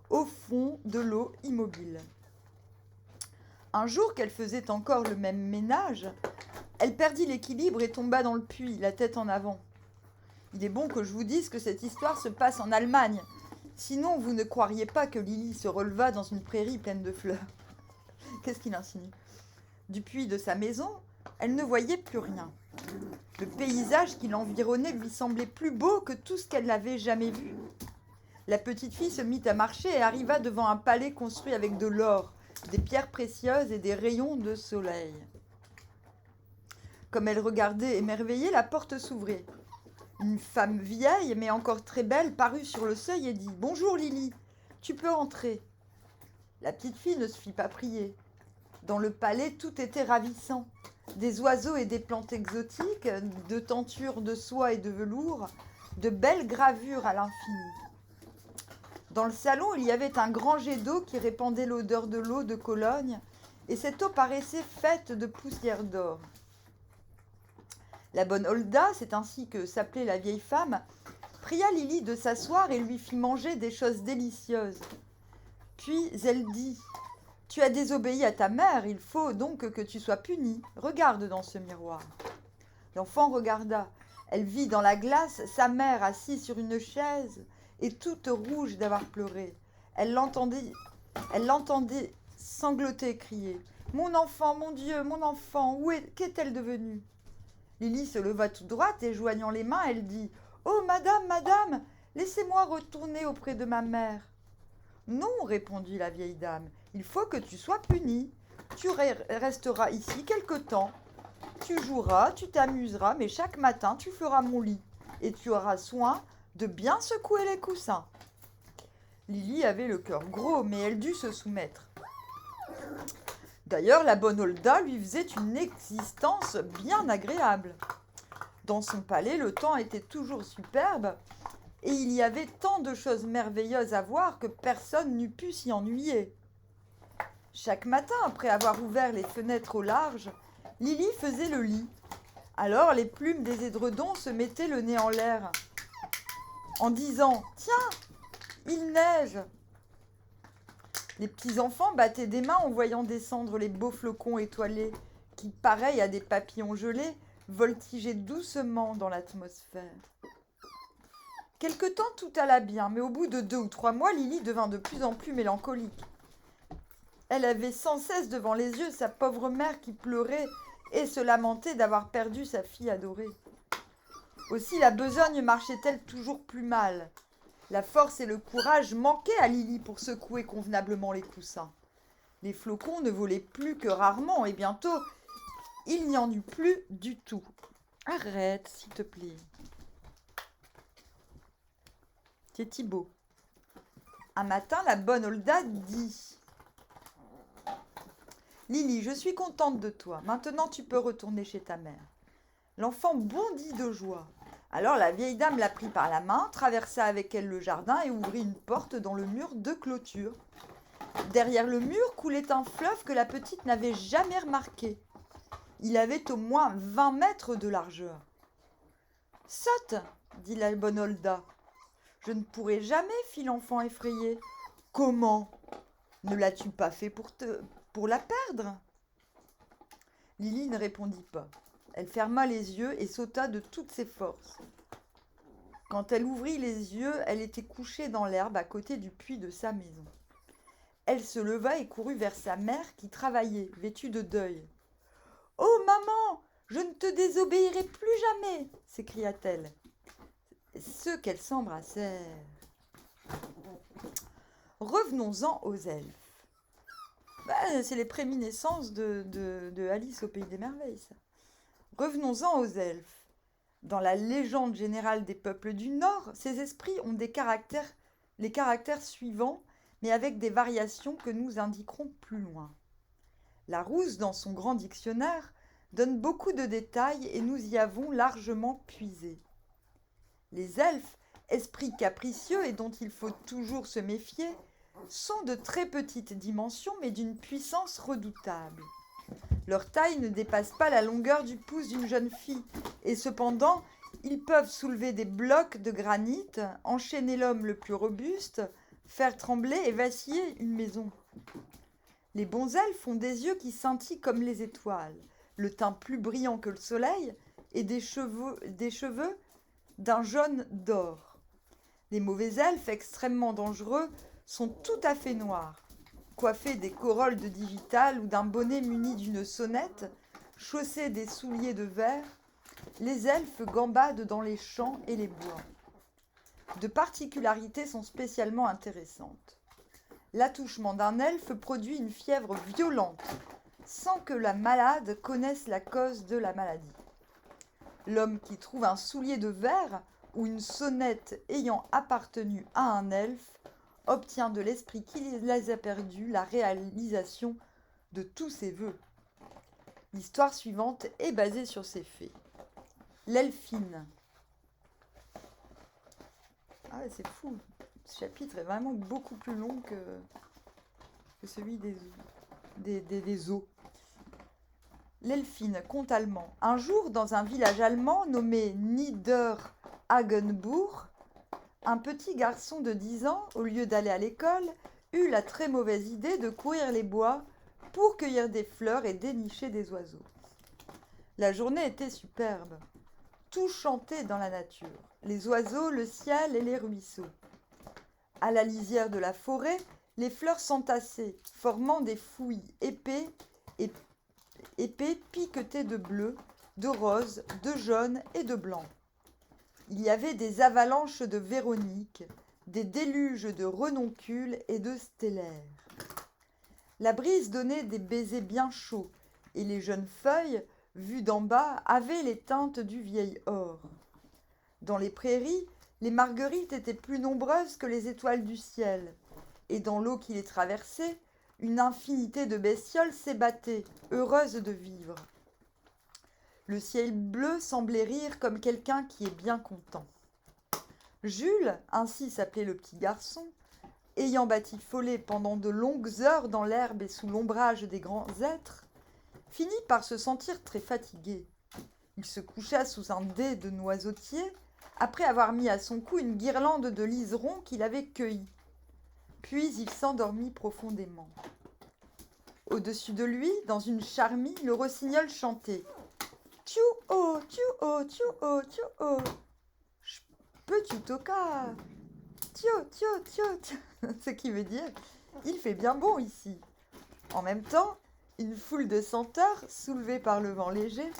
au fond de l'eau immobile. Un jour qu'elle faisait encore le même ménage, elle perdit l'équilibre et tomba dans le puits, la tête en avant. Il est bon que je vous dise que cette histoire se passe en Allemagne. Sinon, vous ne croiriez pas que Lily se releva dans une prairie pleine de fleurs. Qu'est-ce qu'il insinue? Du puits de sa maison, elle ne voyait plus rien. Le paysage qui l'environnait lui semblait plus beau que tout ce qu'elle n'avait jamais vu. La petite fille se mit à marcher et arriva devant un palais construit avec de l'or, des pierres précieuses et des rayons de soleil. Comme elle regardait émerveillée, la porte s'ouvrit. Une femme vieille, mais encore très belle, parut sur le seuil et dit « Bonjour Lily, tu peux entrer. » La petite fille ne se fit pas prier. Dans le palais, tout était ravissant. Des oiseaux et des plantes exotiques, de tentures de soie et de velours, de belles gravures à l'infini. Dans le salon, il y avait un grand jet d'eau qui répandait l'odeur de l'eau de Cologne, et cette eau paraissait faite de poussière d'or. La bonne Olda, c'est ainsi que s'appelait la vieille femme, pria Lily de s'asseoir et lui fit manger des choses délicieuses. Puis elle dit « Tu as désobéi à ta mère, il faut donc que tu sois punie. Regarde dans ce miroir. » L'enfant regarda. Elle vit dans la glace sa mère assise sur une chaise et toute rouge d'avoir pleuré. Elle l'entendait sangloter et crier « Mon enfant, mon Dieu, mon enfant, qu'est-elle devenue ?» Lily se leva toute droite et joignant les mains, elle dit « Oh, madame, madame, laissez-moi retourner auprès de ma mère. » « Non, répondit la vieille dame, il faut que tu sois punie. Tu resteras ici quelque temps. Tu joueras, tu t'amuseras, mais chaque matin tu feras mon lit et tu auras soin de bien secouer les coussins. » Lily avait le cœur gros, mais elle dut se soumettre. D'ailleurs, la bonne Olda lui faisait une existence bien agréable. Dans son palais, le temps était toujours superbe, et il y avait tant de choses merveilleuses à voir que personne n'eût pu s'y ennuyer. Chaque matin, après avoir ouvert les fenêtres au large, Lily faisait le lit. Alors les plumes des édredons se mettaient le nez en l'air, en disant « Tiens, il neige !» Les petits-enfants battaient des mains en voyant descendre les beaux flocons étoilés qui, pareils à des papillons gelés, voltigeaient doucement dans l'atmosphère. Quelque temps, tout alla bien, mais au bout de 2 ou 3 mois, Lily devint de plus en plus mélancolique. Elle avait sans cesse devant les yeux sa pauvre mère qui pleurait et se lamentait d'avoir perdu sa fille adorée. Aussi la besogne marchait-elle toujours plus mal. La force et le courage manquaient à Lily pour secouer convenablement les coussins. Les flocons ne volaient plus que rarement et bientôt, il n'y en eut plus du tout. Arrête, s'il te plaît. C'est Thibaut. Un matin, la bonne Olda dit « Lily, je suis contente de toi. Maintenant, tu peux retourner chez ta mère. » L'enfant bondit de joie. Alors la vieille dame la prit par la main, traversa avec elle le jardin et ouvrit une porte dans le mur de clôture. Derrière le mur coulait un fleuve que la petite n'avait jamais remarqué. Il avait au moins 20 mètres de largeur. « Saute !» dit la bonne Olda. « Je ne pourrai jamais, fit l'enfant effrayé. « Comment ? Ne l'as-tu pas fait pour la perdre ?» Lily ne répondit pas. Elle ferma les yeux et sauta de toutes ses forces. Quand elle ouvrit les yeux, elle était couchée dans l'herbe à côté du puits de sa maison. Elle se leva et courut vers sa mère qui travaillait, vêtue de deuil. « Oh, maman, je ne te désobéirai plus jamais !» s'écria-t-elle. Ce qu'elles s'embrassèrent. Revenons-en aux elfes. C'est les préminiscences de Alice au Pays des Merveilles, ça. Revenons-en aux elfes. Dans la légende générale des peuples du Nord, ces esprits ont les caractères suivants, mais avec des variations que nous indiquerons plus loin. Larousse, dans son grand dictionnaire, donne beaucoup de détails et nous y avons largement puisé. Les elfes, esprits capricieux et dont il faut toujours se méfier, sont de très petites dimensions mais d'une puissance redoutable. Leur taille ne dépasse pas la longueur du pouce d'une jeune fille et cependant, ils peuvent soulever des blocs de granit, enchaîner l'homme le plus robuste, faire trembler et vaciller une maison. Les bons elfes ont des yeux qui scintillent comme les étoiles, le teint plus brillant que le soleil et des cheveux d'un jaune d'or. Les mauvais elfes, extrêmement dangereux, sont tout à fait noirs, coiffés des corolles de digital ou d'un bonnet muni d'une sonnette, chaussés des souliers de verre. Les elfes gambadent dans les champs et les bois. Deux particularités sont spécialement intéressantes. L'attouchement d'un elfe produit une fièvre violente, sans que la malade connaisse la cause de la maladie. L'homme qui trouve un soulier de verre ou une sonnette ayant appartenu à un elfe obtient de l'esprit qui les a perdus la réalisation de tous ses vœux. L'histoire suivante est basée sur ces faits. L'elfine. Ah, c'est fou. Ce chapitre est vraiment beaucoup plus long que celui des eaux. L'Elfine, conte allemand. Un jour, dans un village allemand nommé Niederhagenbourg, un petit garçon de 10 ans, au lieu d'aller à l'école, eut la très mauvaise idée de courir les bois pour cueillir des fleurs et dénicher des oiseaux. La journée était superbe. Tout chantait dans la nature, les oiseaux, le ciel et les ruisseaux. À la lisière de la forêt, les fleurs s'entassaient, formant des fouilles épais piquetés de bleu, de rose, de jaune et de blanc. Il y avait des avalanches de véroniques, des déluges de renoncules et de stellaires. La brise donnait des baisers bien chauds, et les jeunes feuilles, vues d'en bas, avaient les teintes du vieil or. Dans les prairies, les marguerites étaient plus nombreuses que les étoiles du ciel, et dans l'eau qui les traversait, une infinité de bestioles s'ébattaient, heureuses de vivre. Le ciel bleu semblait rire comme quelqu'un qui est bien content. Jules, ainsi s'appelait le petit garçon, ayant batifolé pendant de longues heures dans l'herbe et sous l'ombrage des grands êtres, finit par se sentir très fatigué. Il se coucha sous un dais de noisetiers, après avoir mis à son cou une guirlande de liserons qu'il avait cueillis. Puis il s'endormit profondément. Au-dessus de lui, dans une charmille, le rossignol chantait « Tchou-oh, tchou-oh, tchou-oh, tchou-oh, peux-tu toca ?» Tio, tio, tio, tio, ce qui veut dire « Il fait bien bon ici ». En même temps, une foule de senteurs, soulevée par le vent léger,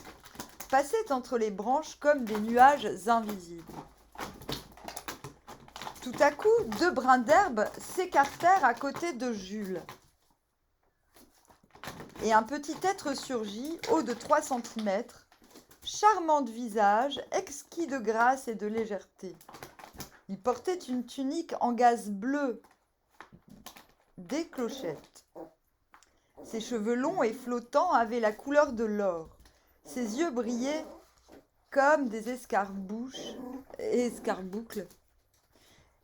passait entre les branches comme des nuages invisibles. Tout à coup, 2 brins d'herbe s'écartèrent à côté de Jules. Et un petit être surgit, haut de 3 centimètres, charmant de visage, exquis de grâce et de légèreté. Il portait une tunique en gaze bleue, des clochettes. Ses cheveux longs et flottants avaient la couleur de l'or. Ses yeux brillaient comme des escarboucles.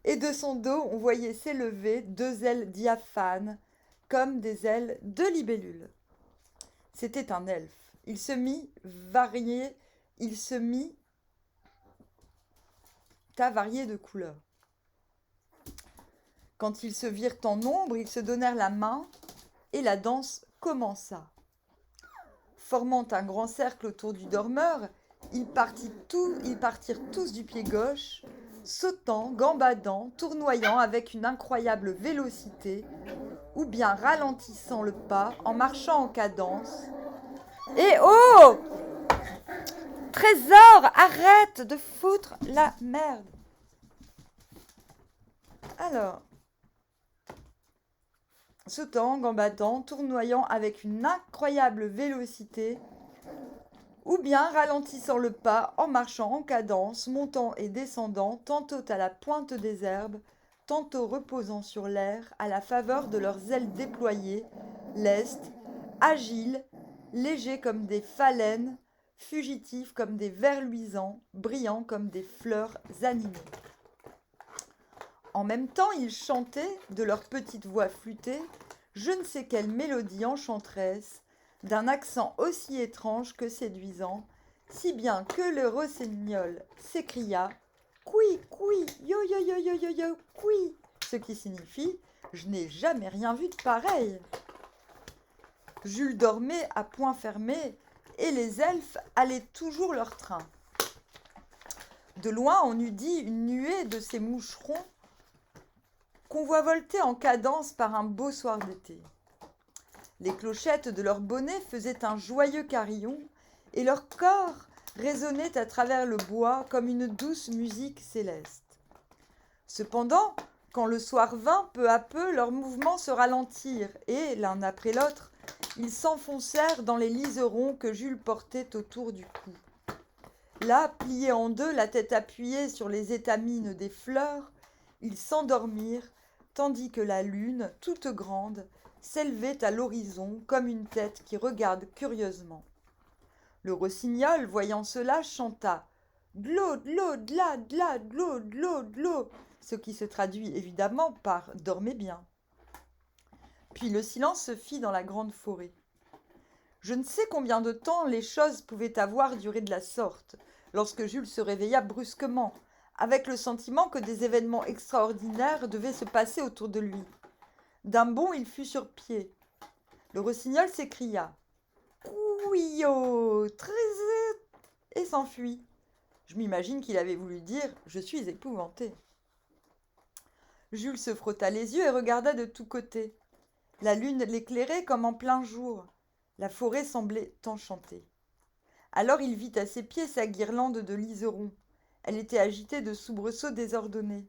Et de son dos, on voyait s'élever 2 ailes diaphanes, comme des ailes de libellule. C'était un elfe. Il se mit à varier de couleurs. Quand ils se virent en nombre, ils se donnèrent la main et la danse commença. Formant un grand cercle autour du dormeur, ils partirent tous du pied gauche, sautant, gambadant, tournoyant avec une incroyable vélocité, ou bien ralentissant le pas en marchant en cadence. Et oh! Trésor, arrête de foutre la merde. Alors, sautant, gambadant, tournoyant avec une incroyable vélocité, ou bien ralentissant le pas en marchant en cadence, montant et descendant, tantôt à la pointe des herbes, tantôt reposant sur l'air à la faveur de leurs ailes déployées, lestes, agiles, légers comme des phalènes, fugitifs comme des vers luisants, brillants comme des fleurs animées. En même temps, ils chantaient, de leur petite voix flûtée, je ne sais quelle mélodie enchanteresse, d'un accent aussi étrange que séduisant, si bien que le rossignol s'écria « Coui, coui, yo, yo, yo, yo, yo, yo, coui », ce qui signifie « Je n'ai jamais rien vu de pareil ». Jules dormait à poings fermés et les elfes allaient toujours leur train. De loin, on eût dit une nuée de ces moucherons qu'on voit volter en cadence par un beau soir d'été. Les clochettes de leurs bonnets faisaient un joyeux carillon et leur corps résonnait à travers le bois comme une douce musique céleste. Cependant, quand le soir vint, peu à peu, leurs mouvements se ralentirent et, l'un après l'autre, ils s'enfoncèrent dans les liserons que Jules portait autour du cou. Là, pliés en 2, la tête appuyée sur les étamines des fleurs, ils s'endormirent, tandis que la lune, toute grande, s'élevait à l'horizon comme une tête qui regarde curieusement. Le rossignol, voyant cela, chanta « Dlo, dlo, dla, dla, dlo, dlo, dlo » ce qui se traduit évidemment par dormez bien. Puis le silence se fit dans la grande forêt. Je ne sais combien de temps les choses pouvaient avoir duré de la sorte, lorsque Jules se réveilla brusquement, avec le sentiment que des événements extraordinaires devaient se passer autour de lui. D'un bond, il fut sur pied. Le rossignol s'écria « Couillot, très et s'enfuit. Je m'imagine qu'il avait voulu dire « Je suis épouvanté ». Jules se frotta les yeux et regarda de tous côtés. La lune l'éclairait comme en plein jour. La forêt semblait enchantée. Alors il vit à ses pieds sa guirlande de liserons. Elle était agitée de soubresauts désordonnés.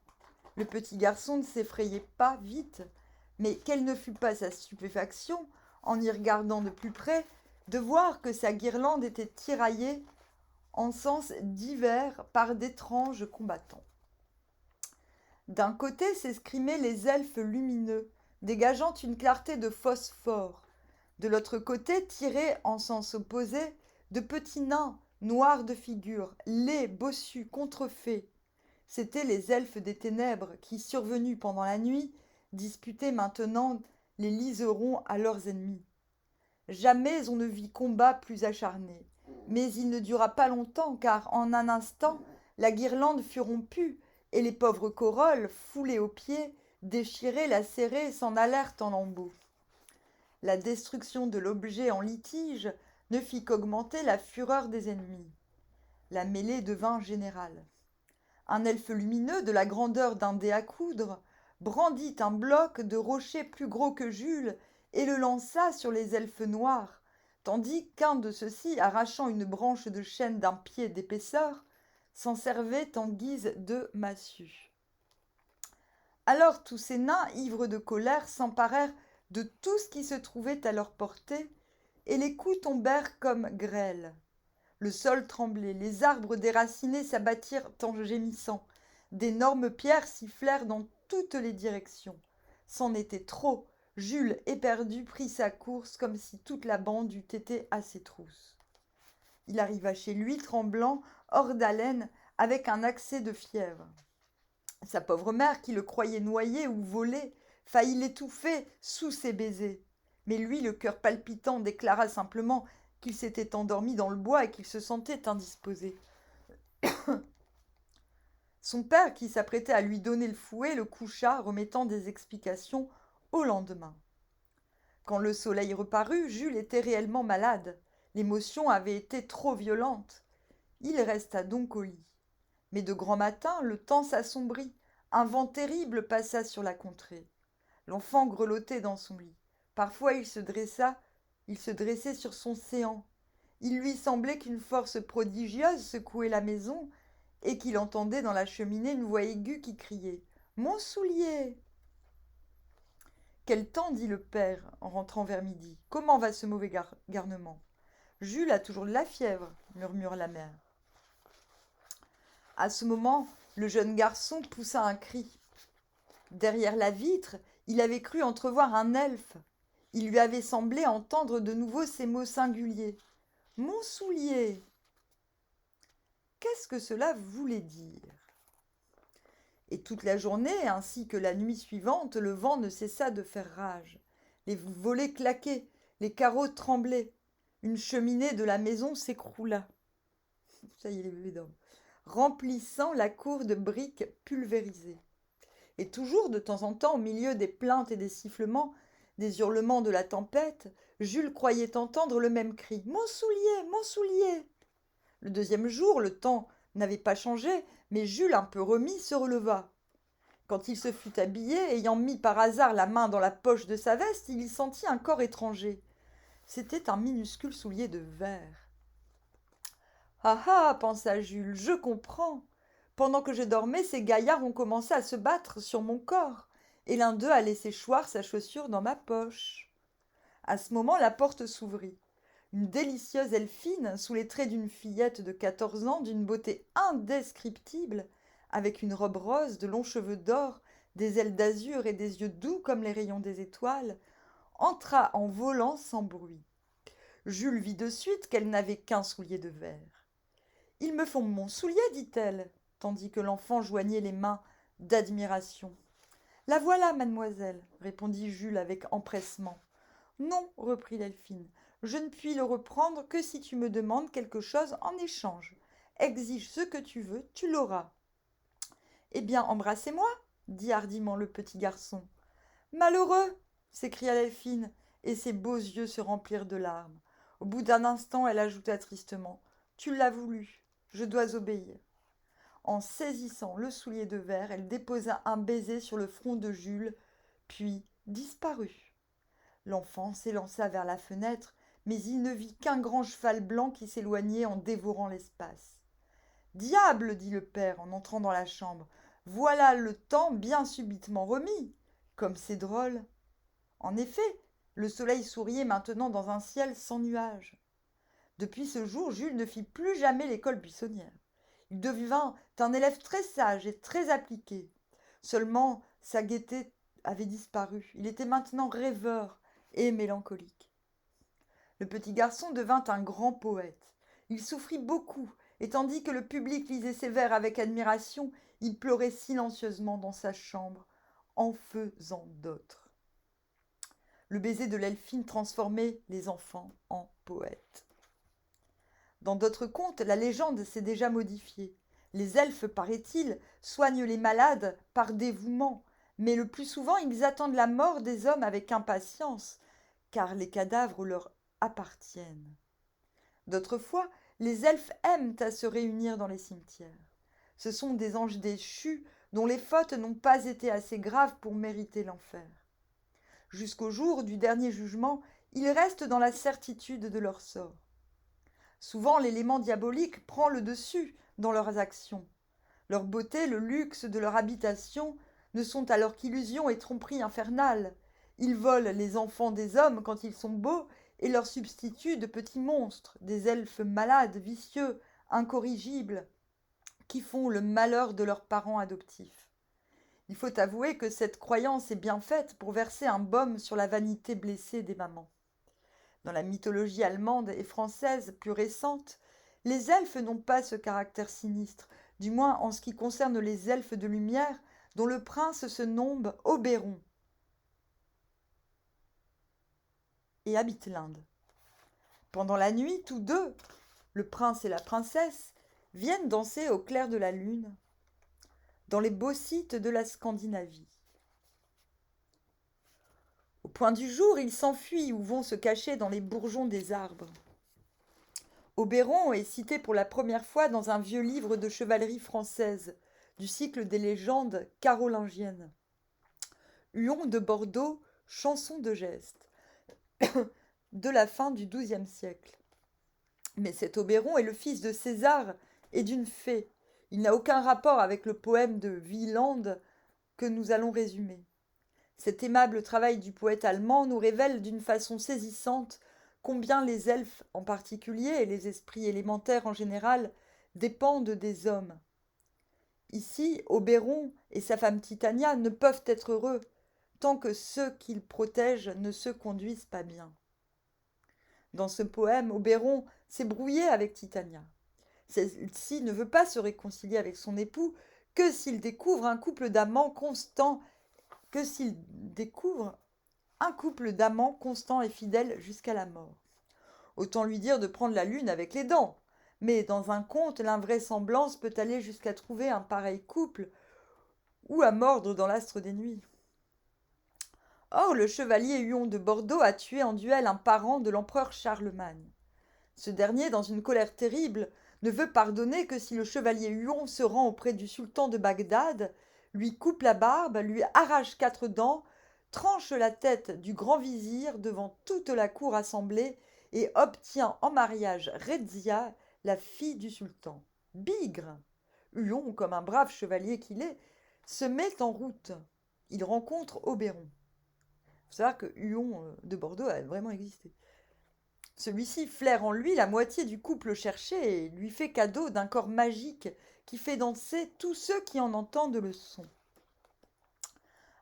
Le petit garçon ne s'effrayait pas vite, mais quelle ne fut pas sa stupéfaction, en y regardant de plus près, de voir que sa guirlande était tiraillée en sens divers par d'étranges combattants. D'un côté s'escrimaient les elfes lumineux, dégageant une clarté de phosphore. De l'autre côté, tirés en sens opposé, de petits nains, noirs de figure, laids, bossus, contrefaits. C'étaient les elfes des ténèbres qui, survenus pendant la nuit, disputaient maintenant les liserons à leurs ennemis. Jamais on ne vit combat plus acharné. Mais il ne dura pas longtemps, car en un instant, la guirlande fut rompue, et les pauvres corolles, foulées aux pieds, déchirées, lacérées, s'en allèrent en lambeaux. La destruction de l'objet en litige ne fit qu'augmenter la fureur des ennemis. La mêlée devint générale. Un elfe lumineux de la grandeur d'un dé à coudre brandit un bloc de rocher plus gros que Jules et le lança sur les elfes noirs, tandis qu'un de ceux-ci, arrachant une branche de chêne d'un pied d'épaisseur, s'en servait en guise de massue. Alors tous ces nains, ivres de colère, s'emparèrent de tout ce qui se trouvait à leur portée, et les coups tombèrent comme grêle. Le sol tremblait, les arbres déracinés s'abattirent en gémissant, d'énormes pierres sifflèrent dans toutes les directions. C'en était trop. Jules, éperdu, prit sa course comme si toute la bande eût été à ses trousses. Il arriva chez lui, tremblant, hors d'haleine, avec un accès de fièvre. Sa pauvre mère, qui le croyait noyé ou volé, faillit l'étouffer sous ses baisers. Mais lui, le cœur palpitant, déclara simplement qu'il s'était endormi dans le bois et qu'il se sentait indisposé. Son père, qui s'apprêtait à lui donner le fouet, le coucha, remettant des explications au lendemain. Quand le soleil reparut, Jules était réellement malade. L'émotion avait été trop violente. Il resta donc au lit. Mais de grand matin, le temps s'assombrit. Un vent terrible passa sur la contrée. L'enfant grelottait dans son lit. Parfois il se dressait sur son séant. Il lui semblait qu'une force prodigieuse secouait la maison et qu'il entendait dans la cheminée une voix aiguë qui criait « Mon soulier !» « Quel temps ?» dit le père en rentrant vers midi. « Comment va ce mauvais garnement ?»« Jules a toujours de la fièvre, » murmure la mère. À ce moment, le jeune garçon poussa un cri. Derrière la vitre, il avait cru entrevoir un elfe. Il lui avait semblé entendre de nouveau ces mots singuliers. « Mon soulier !» Qu'est-ce que cela voulait dire ? Et toute la journée, ainsi que la nuit suivante, le vent ne cessa de faire rage. Les volets claquaient, les carreaux tremblaient. Une cheminée de la maison s'écroula. Ça y est, les bébés dorment. Remplissant la cour de briques pulvérisées. Et toujours, de temps en temps, au milieu des plaintes et des sifflements, des hurlements de la tempête, Jules croyait entendre le même cri. « Mon soulier, mon soulier !» Le deuxième jour, le temps n'avait pas changé, mais Jules, un peu remis, se releva. Quand il se fut habillé, ayant mis par hasard la main dans la poche de sa veste, il y sentit un corps étranger. C'était un minuscule soulier de verre. « Ah ah !» pensa Jules, « je comprends. Pendant que je dormais, ces gaillards ont commencé à se battre sur mon corps, et l'un d'eux a laissé choir sa chaussure dans ma poche. » À ce moment, la porte s'ouvrit. Une délicieuse elfine, sous les traits d'une fillette de 14 ans, d'une beauté indescriptible, avec une robe rose, de longs cheveux d'or, des ailes d'azur et des yeux doux comme les rayons des étoiles, entra en volant sans bruit. Jules vit de suite qu'elle n'avait qu'un soulier de verre. « Ils me font mon soulier, dit-elle, tandis que l'enfant joignait les mains d'admiration. « La voilà, mademoiselle, répondit Jules avec empressement. Non, reprit Delphine, je ne puis le reprendre que si tu me demandes quelque chose en échange. Exige ce que tu veux, tu l'auras. Eh bien, embrassez-moi, dit hardiment le petit garçon. Malheureux, s'écria Delphine, et ses beaux yeux se remplirent de larmes. Au bout d'un instant, elle ajouta tristement. Tu l'as voulu, je dois obéir. En saisissant le soulier de verre, elle déposa un baiser sur le front de Jules, puis disparut. L'enfant s'élança vers la fenêtre, mais il ne vit qu'un grand cheval blanc qui s'éloignait en dévorant l'espace. Diable, dit le père en entrant dans la chambre, voilà le temps bien subitement remis. Comme c'est drôle. En effet, le soleil souriait maintenant dans un ciel sans nuages. Depuis ce jour, Jules ne fit plus jamais l'école buissonnière. Il devint un élève très sage et très appliqué. Seulement, sa gaieté avait disparu. Il était maintenant rêveur et mélancolique. Le petit garçon devint un grand poète. Il souffrit beaucoup, et tandis que le public lisait ses vers avec admiration, il pleurait silencieusement dans sa chambre, en faisant d'autres. Le baiser de l'Elfine transformait les enfants en poètes. Dans d'autres contes, la légende s'est déjà modifiée. Les elfes, paraît-il, soignent les malades par dévouement, mais le plus souvent ils attendent la mort des hommes avec impatience, car les cadavres leur appartiennent. D'autres fois, les elfes aiment à se réunir dans les cimetières. Ce sont des anges déchus dont les fautes n'ont pas été assez graves pour mériter l'enfer. Jusqu'au jour du dernier jugement, ils restent dans la certitude de leur sort. Souvent, l'élément diabolique prend le dessus dans leurs actions. Leur beauté, le luxe de leur habitation ne sont alors qu'illusions et tromperies infernales. Ils volent les enfants des hommes quand ils sont beaux et leur substituent de petits monstres, des elfes malades, vicieux, incorrigibles, qui font le malheur de leurs parents adoptifs. Il faut avouer que cette croyance est bien faite pour verser un baume sur la vanité blessée des mamans. Dans la mythologie allemande et française plus récente, les elfes n'ont pas ce caractère sinistre, du moins en ce qui concerne les elfes de lumière, dont le prince se nomme Oberon et habite l'Inde. Pendant la nuit, tous deux, le prince et la princesse, viennent danser au clair de la lune dans les beaux sites de la Scandinavie. Au point du jour, ils s'enfuient ou vont se cacher dans les bourgeons des arbres. Oberon est cité pour la première fois dans un vieux livre de chevalerie française, du cycle des légendes carolingiennes. Huon de Bordeaux, chanson de geste, de la fin du XIIe siècle. Mais cet Oberon est le fils de César et d'une fée. Il n'a aucun rapport avec le poème de Wieland que nous allons résumer. Cet aimable travail du poète allemand nous révèle d'une façon saisissante combien les elfes en particulier et les esprits élémentaires en général dépendent des hommes. Ici, Oberon et sa femme Titania ne peuvent être heureux tant que ceux qu'ils protègent ne se conduisent pas bien. Dans ce poème, Oberon s'est brouillé avec Titania. Celle-ci ne veut pas se réconcilier avec son époux que s'il découvre un couple d'amants constant et fidèles jusqu'à la mort. Autant lui dire de prendre la lune avec les dents. Mais dans un conte, l'invraisemblance peut aller jusqu'à trouver un pareil couple ou à mordre dans l'astre des nuits. Or, le chevalier Huon de Bordeaux a tué en duel un parent de l'empereur Charlemagne. Ce dernier, dans une colère terrible, ne veut pardonner que si le chevalier Huon se rend auprès du sultan de Bagdad, lui coupe la barbe, lui arrache 4 dents, tranche la tête du grand vizir devant toute la cour assemblée et obtient en mariage Redzia, la fille du sultan. Bigre! Huon, comme un brave chevalier qu'il est, se met en route. Il rencontre Oberon. Il faut savoir que Huon de Bordeaux a vraiment existé. Celui-ci flaire en lui la moitié du couple cherché et lui fait cadeau d'un corps magique qui fait danser tous ceux qui en entendent le son.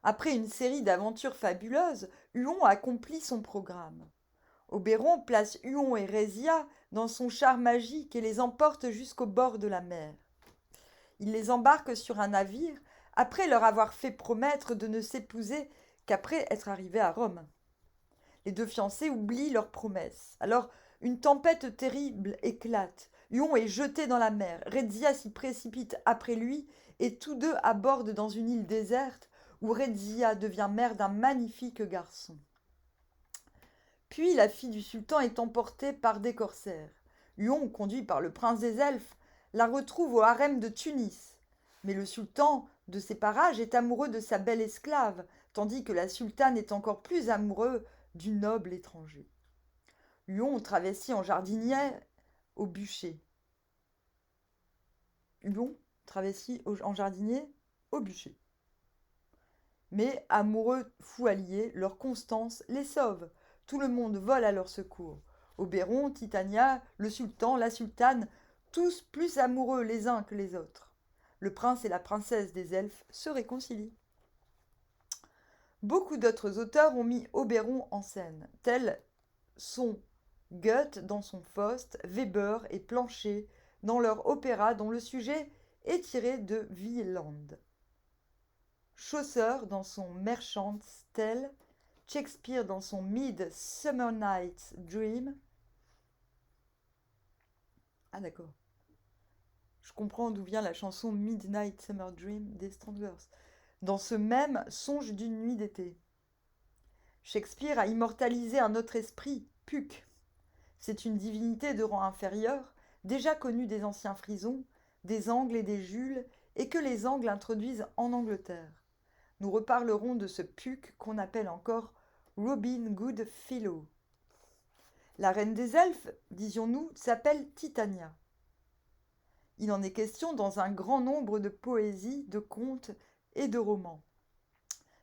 Après une série d'aventures fabuleuses, Huon accomplit son programme. Oberon place Huon et Redzia dans son char magique et les emporte jusqu'au bord de la mer. Il les embarque sur un navire après leur avoir fait promettre de ne s'épouser qu'après être arrivés à Rome. Les deux fiancés oublient leur promesse. Alors, une tempête terrible éclate. Huon est jeté dans la mer. Redzia s'y précipite après lui et tous deux abordent dans une île déserte où Redzia devient mère d'un magnifique garçon. Puis la fille du sultan est emportée par des corsaires. Huon, conduit par le prince des elfes, la retrouve au harem de Tunis. Mais le sultan de ces parages est amoureux de sa belle esclave, tandis que la sultane est encore plus amoureux du noble étranger. Huon travestit en jardinier au bûcher. Huon travestit en jardinier au bûcher. Mais, amoureux fous alliés, leur constance les sauve. Tout le monde vole à leur secours. Oberon, Titania, le sultan, la sultane, tous plus amoureux les uns que les autres. Le prince et la princesse des elfes se réconcilient. Beaucoup d'autres auteurs ont mis Oberon en scène, tels sont Goethe dans son Faust, Weber et Plancher dans leur opéra dont le sujet est tiré de Wieland. Chaucer dans son Merchant's Tale, Shakespeare dans son Midsummer Night's Dream. Ah d'accord. Je comprends d'où vient la chanson Midnight Summer Dream des Stranglers. Dans ce même Songe d'une nuit d'été. Shakespeare a immortalisé un autre esprit, Puck. C'est une divinité de rang inférieur, déjà connue des anciens Frisons, des Angles et des Jules, et que les Angles introduisent en Angleterre. Nous reparlerons de ce Puck qu'on appelle encore Robin Goodfellow. La reine des elfes, disions-nous, s'appelle Titania. Il en est question dans un grand nombre de poésies, de contes et de romans.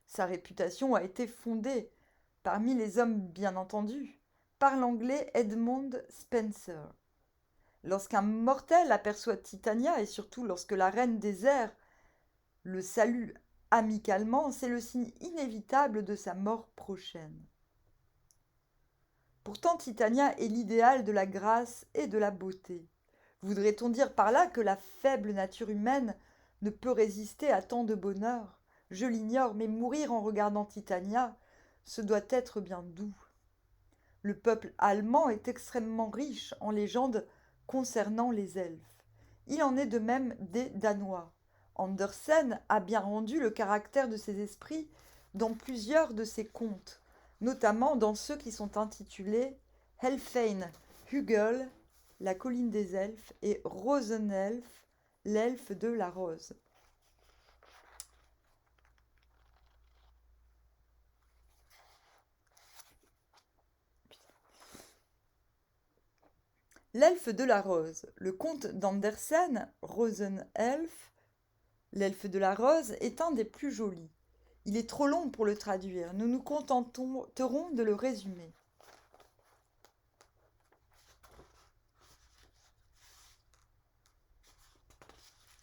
Sa réputation a été fondée, parmi les hommes bien entendus, par l'anglais Edmund Spenser. Lorsqu'un mortel aperçoit Titania, et surtout lorsque la reine des airs le salue amicalement, c'est le signe inévitable de sa mort prochaine. Pourtant, Titania est l'idéal de la grâce et de la beauté. Voudrait-on dire par là que la faible nature humaine ne peut résister à tant de bonheur? Je l'ignore, mais mourir en regardant Titania, ce doit être bien doux. Le peuple allemand est extrêmement riche en légendes concernant les elfes. Il en est de même des Danois. Andersen a bien rendu le caractère de ces esprits dans plusieurs de ses contes, notamment dans ceux qui sont intitulés Helfheim Hugel, la colline des elfes, et Rosenelf, l'elfe de la rose. L'elfe de la rose. Le conte d'Andersen, Rosenelf, l'elfe de la rose, est un des plus jolis. Il est trop long pour le traduire. Nous nous contenterons de le résumer.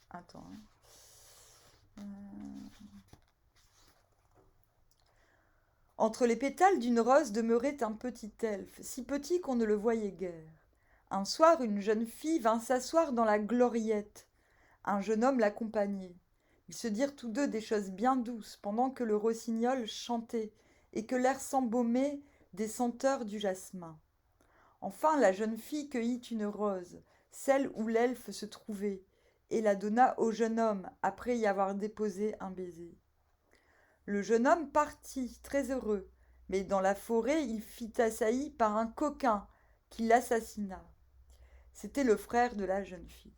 Attends. Entre les pétales d'une rose demeurait un petit elfe, si petit qu'on ne le voyait guère. Un soir, une jeune fille vint s'asseoir dans la gloriette. Un jeune homme l'accompagnait. Ils se dirent tous deux des choses bien douces pendant que le rossignol chantait et que l'air s'embaumait des senteurs du jasmin. Enfin, la jeune fille cueillit une rose, celle où l'elfe se trouvait, et la donna au jeune homme après y avoir déposé un baiser. Le jeune homme partit, très heureux, mais dans la forêt il fut assailli par un coquin qui l'assassina. C'était le frère de la jeune fille.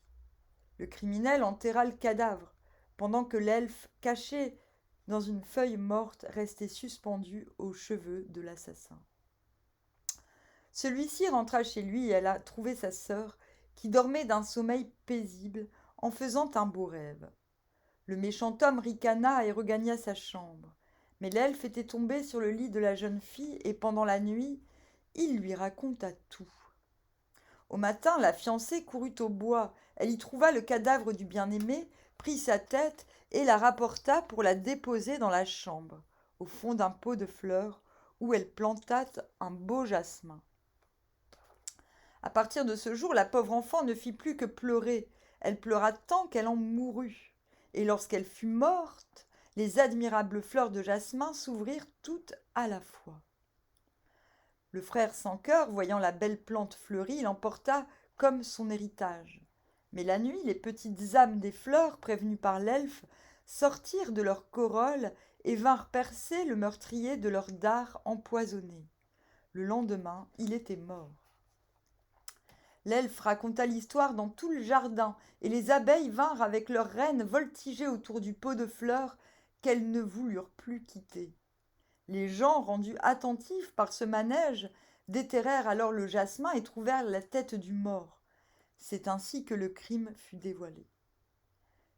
Le criminel enterra le cadavre, pendant que l'elfe, caché dans une feuille morte, restait suspendu aux cheveux de l'assassin. Celui-ci rentra chez lui et alla trouver sa sœur, qui dormait d'un sommeil paisible en faisant un beau rêve. Le méchant homme ricana et regagna sa chambre. Mais l'elfe était tombé sur le lit de la jeune fille et pendant la nuit, il lui raconta tout. Au matin, la fiancée courut au bois. Elle y trouva le cadavre du bien-aimé, prit sa tête et la rapporta pour la déposer dans la chambre, au fond d'un pot de fleurs, où elle planta un beau jasmin. À partir de ce jour, la pauvre enfant ne fit plus que pleurer. Elle pleura tant qu'elle en mourut. Et lorsqu'elle fut morte, les admirables fleurs de jasmin s'ouvrirent toutes à la fois. Le frère sans cœur, voyant la belle plante fleurie, l'emporta comme son héritage. Mais la nuit, les petites âmes des fleurs, prévenues par l'elfe, sortirent de leur corolle et vinrent percer le meurtrier de leur dard empoisonné. Le lendemain, il était mort. L'elfe raconta l'histoire dans tout le jardin, et les abeilles vinrent avec leur reine voltiger autour du pot de fleurs qu'elles ne voulurent plus quitter. Les gens, rendus attentifs par ce manège, déterrèrent alors le jasmin et trouvèrent la tête du mort. C'est ainsi que le crime fut dévoilé.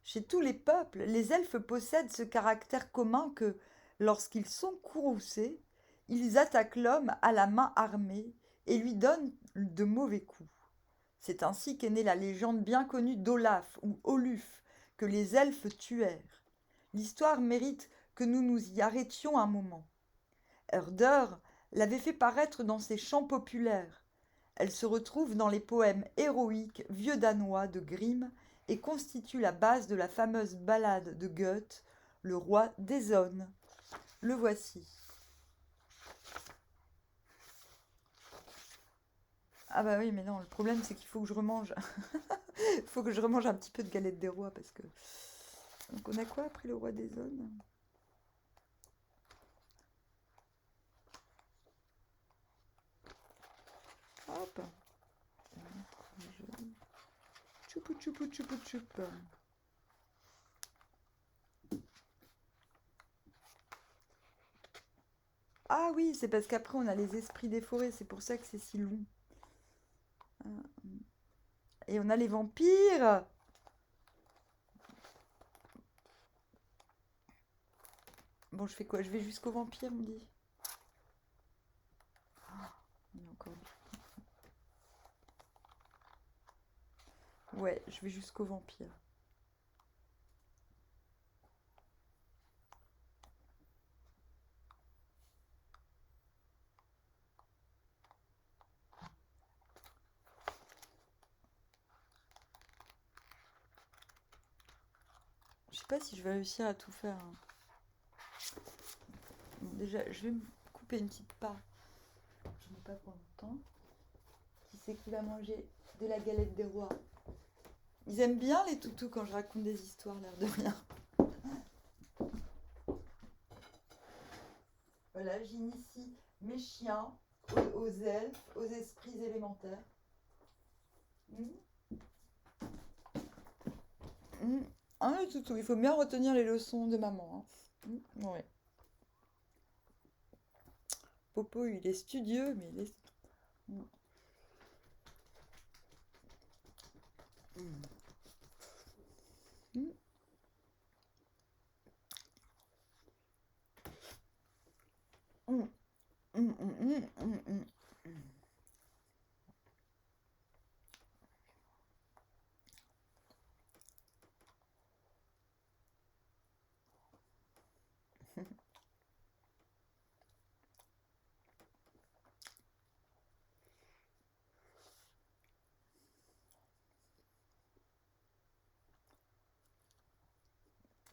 Chez tous les peuples, les elfes possèdent ce caractère commun que, lorsqu'ils sont courroucés, ils attaquent l'homme à la main armée et lui donnent de mauvais coups. C'est ainsi qu'est née la légende bien connue d'Olaf ou Oluf, que les elfes tuèrent. L'histoire mérite que nous nous y arrêtions un moment. Herder l'avait fait paraître dans ses chants populaires. Elle se retrouve dans les poèmes héroïques vieux danois de Grimm et constitue la base de la fameuse ballade de Goethe, Le roi d'Essonne. Le voici. Ah bah oui, mais non, le problème c'est qu'il faut que je remange. Il faut que je remange un petit peu de galette des rois parce que... Donc on a quoi après le roi d'Essonne? Hop. Tchoup, tchoup, tchoup, tchoup. Ah oui, c'est parce qu'après on a les esprits des forêts, c'est pour ça que c'est si long. Et on a les vampires. Bon, je fais quoi? Je vais jusqu'au vampire, on dit. Il y a encore du... Ouais, je vais jusqu'au vampire. Je sais pas si je vais réussir à tout faire. Bon, déjà, je vais me couper une petite part. Je n'ai pas pour longtemps. Qui c'est qui va manger de la galette des rois? Ils aiment bien les toutous quand je raconte des histoires, l'air de rien. Voilà, j'initie mes chiens aux elfes, aux esprits élémentaires. Ah, les toutous, il faut bien retenir les leçons de maman. Hein. Ouais. Popo, il est studieux, mais il est...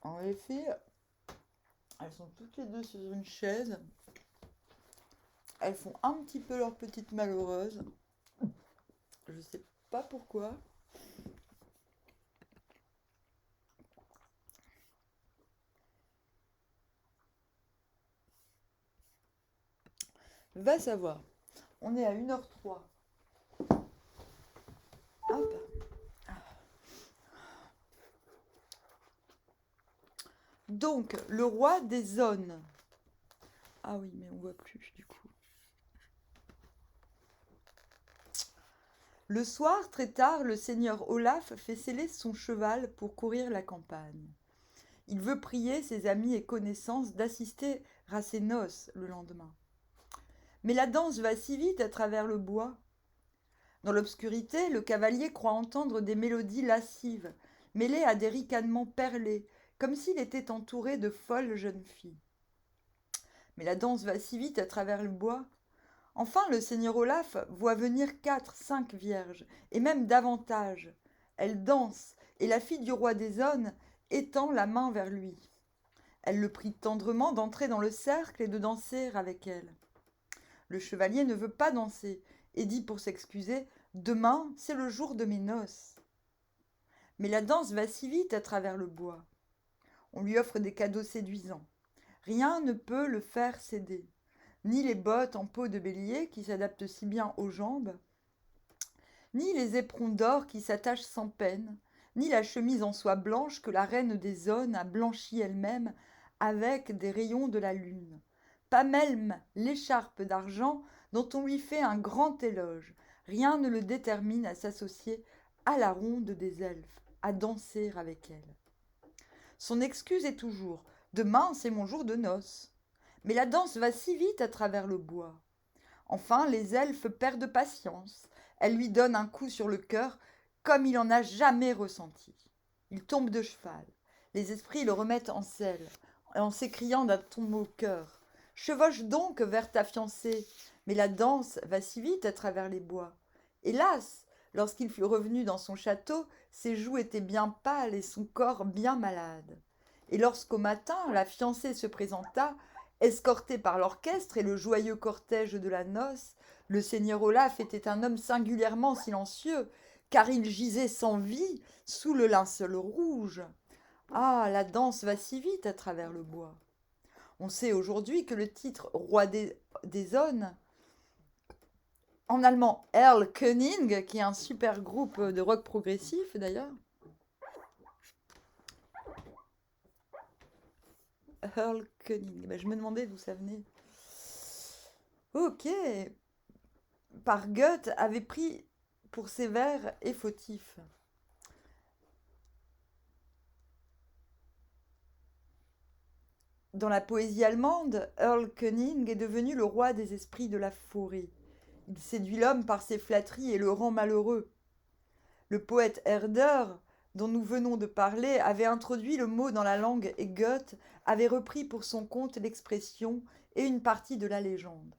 En effet, elles sont toutes les deux sur une chaise. Elles font un petit peu leur petite malheureuse. Je sais pas pourquoi. Va savoir. On est à 1h03. Hop. Donc, le roi d'Essonne. Ah oui, mais on voit plus du coup. Le soir, très tard, le seigneur Olaf fait seller son cheval pour courir la campagne. Il veut prier ses amis et connaissances d'assister à ses noces le lendemain. Mais la danse va si vite à travers le bois. Dans l'obscurité, le cavalier croit entendre des mélodies lascives, mêlées à des ricanements perlés, comme s'il était entouré de folles jeunes filles. Mais la danse va si vite à travers le bois. Enfin, le seigneur Olaf voit venir 4, 5 vierges, et même davantage. Elles dansent, et la fille du roi d'Essonne étend la main vers lui. Elle le prie tendrement d'entrer dans le cercle et de danser avec elle. Le chevalier ne veut pas danser et dit pour s'excuser « Demain, c'est le jour de mes noces ». Mais la danse va si vite à travers le bois. On lui offre des cadeaux séduisants. Rien ne peut le faire céder, ni les bottes en peau de bélier qui s'adaptent si bien aux jambes, ni les éperons d'or qui s'attachent sans peine, ni la chemise en soie blanche que la reine des Aunes a blanchie elle-même avec des rayons de la lune. Pas même l'écharpe d'argent dont on lui fait un grand éloge. Rien ne le détermine à s'associer à la ronde des elfes, à danser avec elle. Son excuse est toujours « Demain, c'est mon jour de noces ». Mais la danse va si vite à travers le bois. Enfin, les elfes perdent patience. Elles lui donnent un coup sur le cœur comme il n'en a jamais ressenti. Il tombe de cheval. Les esprits le remettent en selle, en s'écriant d'un ton au cœur. « Chevauche donc vers ta fiancée !» Mais la danse va si vite à travers les bois. Hélas, lorsqu'il fut revenu dans son château, ses joues étaient bien pâles et son corps bien malade. Et lorsqu'au matin, la fiancée se présenta, escortée par l'orchestre et le joyeux cortège de la noce, le seigneur Olaf était un homme singulièrement silencieux, car il gisait sans vie sous le linceul rouge. Ah, la danse va si vite à travers le bois. On sait aujourd'hui que le titre Roi des Aunes, en allemand Erlkönig, qui est un super groupe de rock progressif d'ailleurs, Erlkönig, je me demandais d'où ça venait. Ok, par Goethe avait pris pour ses vers et fautifs. Dans la poésie allemande, Erlkönig est devenu le roi des esprits de la forêt. Il séduit l'homme par ses flatteries et le rend malheureux. Le poète Herder, dont nous venons de parler, avait introduit le mot dans la langue et Goethe avait repris pour son compte l'expression et une partie de la légende.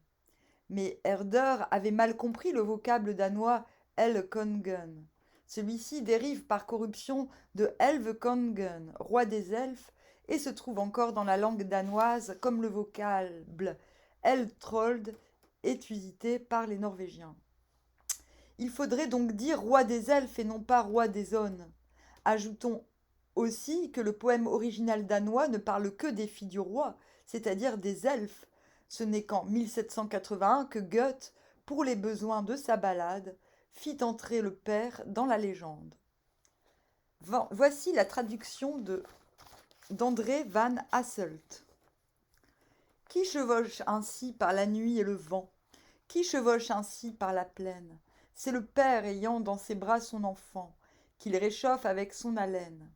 Mais Herder avait mal compris le vocable danois Helkongen. Celui-ci dérive par corruption de Elvekongen, roi des elfes, et se trouve encore dans la langue danoise comme le vocable Eltrold est usité par les Norvégiens. Il faudrait donc dire roi des elfes et non pas roi des aunes. Ajoutons aussi que le poème original danois ne parle que des filles du roi, c'est-à-dire des elfes. Ce n'est qu'en 1781 que Goethe, pour les besoins de sa ballade, fit entrer le père dans la légende. Voici la traduction d'André van Hasselt. Qui chevauche ainsi par la nuit et le vent? Qui chevauche ainsi par la plaine? C'est le père ayant dans ses bras son enfant, qu'il réchauffe avec son haleine.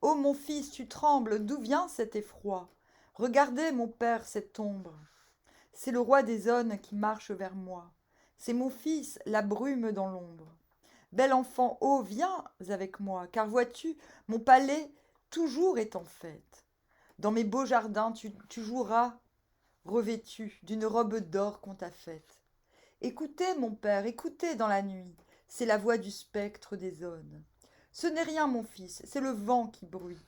Ô mon fils, tu trembles, d'où vient cet effroi? Regardez, mon père, cette ombre. C'est le roi des aunes qui marche vers moi. C'est mon fils, la brume dans l'ombre. Bel enfant, oh, viens avec moi, car vois-tu, mon palais toujours est en fête. Dans mes beaux jardins, tu joueras, revêtu d'une robe d'or qu'on t'a faite. Écoutez, mon père, écoutez dans la nuit, c'est la voix du spectre des aunes. Ce n'est rien, mon fils, c'est le vent qui bruit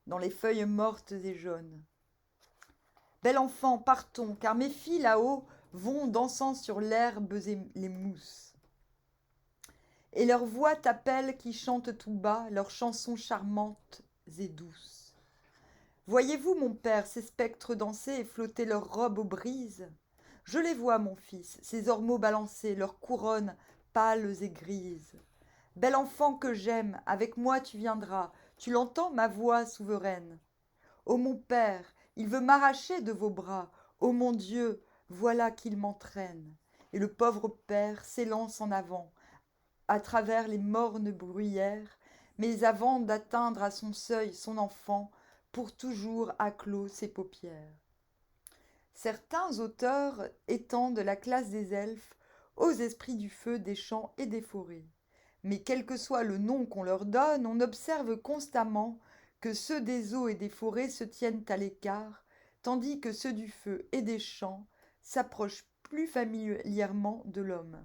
dans les feuilles mortes et jaunes. Bel enfant, partons, car mes filles là-haut vont dansant sur l'herbe et les mousses. Et leurs voix t'appellent qui chantent tout bas leurs chansons charmantes et douces. Voyez-vous, mon père, ces spectres danser et flotter leurs robes aux brises? Je les vois, mon fils, ces ormeaux balancer, leurs couronnes pâles et grises. Bel enfant que j'aime, avec moi tu viendras, tu l'entends, ma voix souveraine? Ô mon père, il veut m'arracher de vos bras, ô mon Dieu, voilà qu'il m'entraîne. Et le pauvre père s'élance en avant, à travers les mornes bruyères, mais avant d'atteindre à son seuil son enfant, pour toujours à clos ses paupières. Certains auteurs étendent la classe des elfes aux esprits du feu, des champs et des forêts. Mais quel que soit le nom qu'on leur donne, on observe constamment que ceux des eaux et des forêts se tiennent à l'écart, tandis que ceux du feu et des champs s'approchent plus familièrement de l'homme.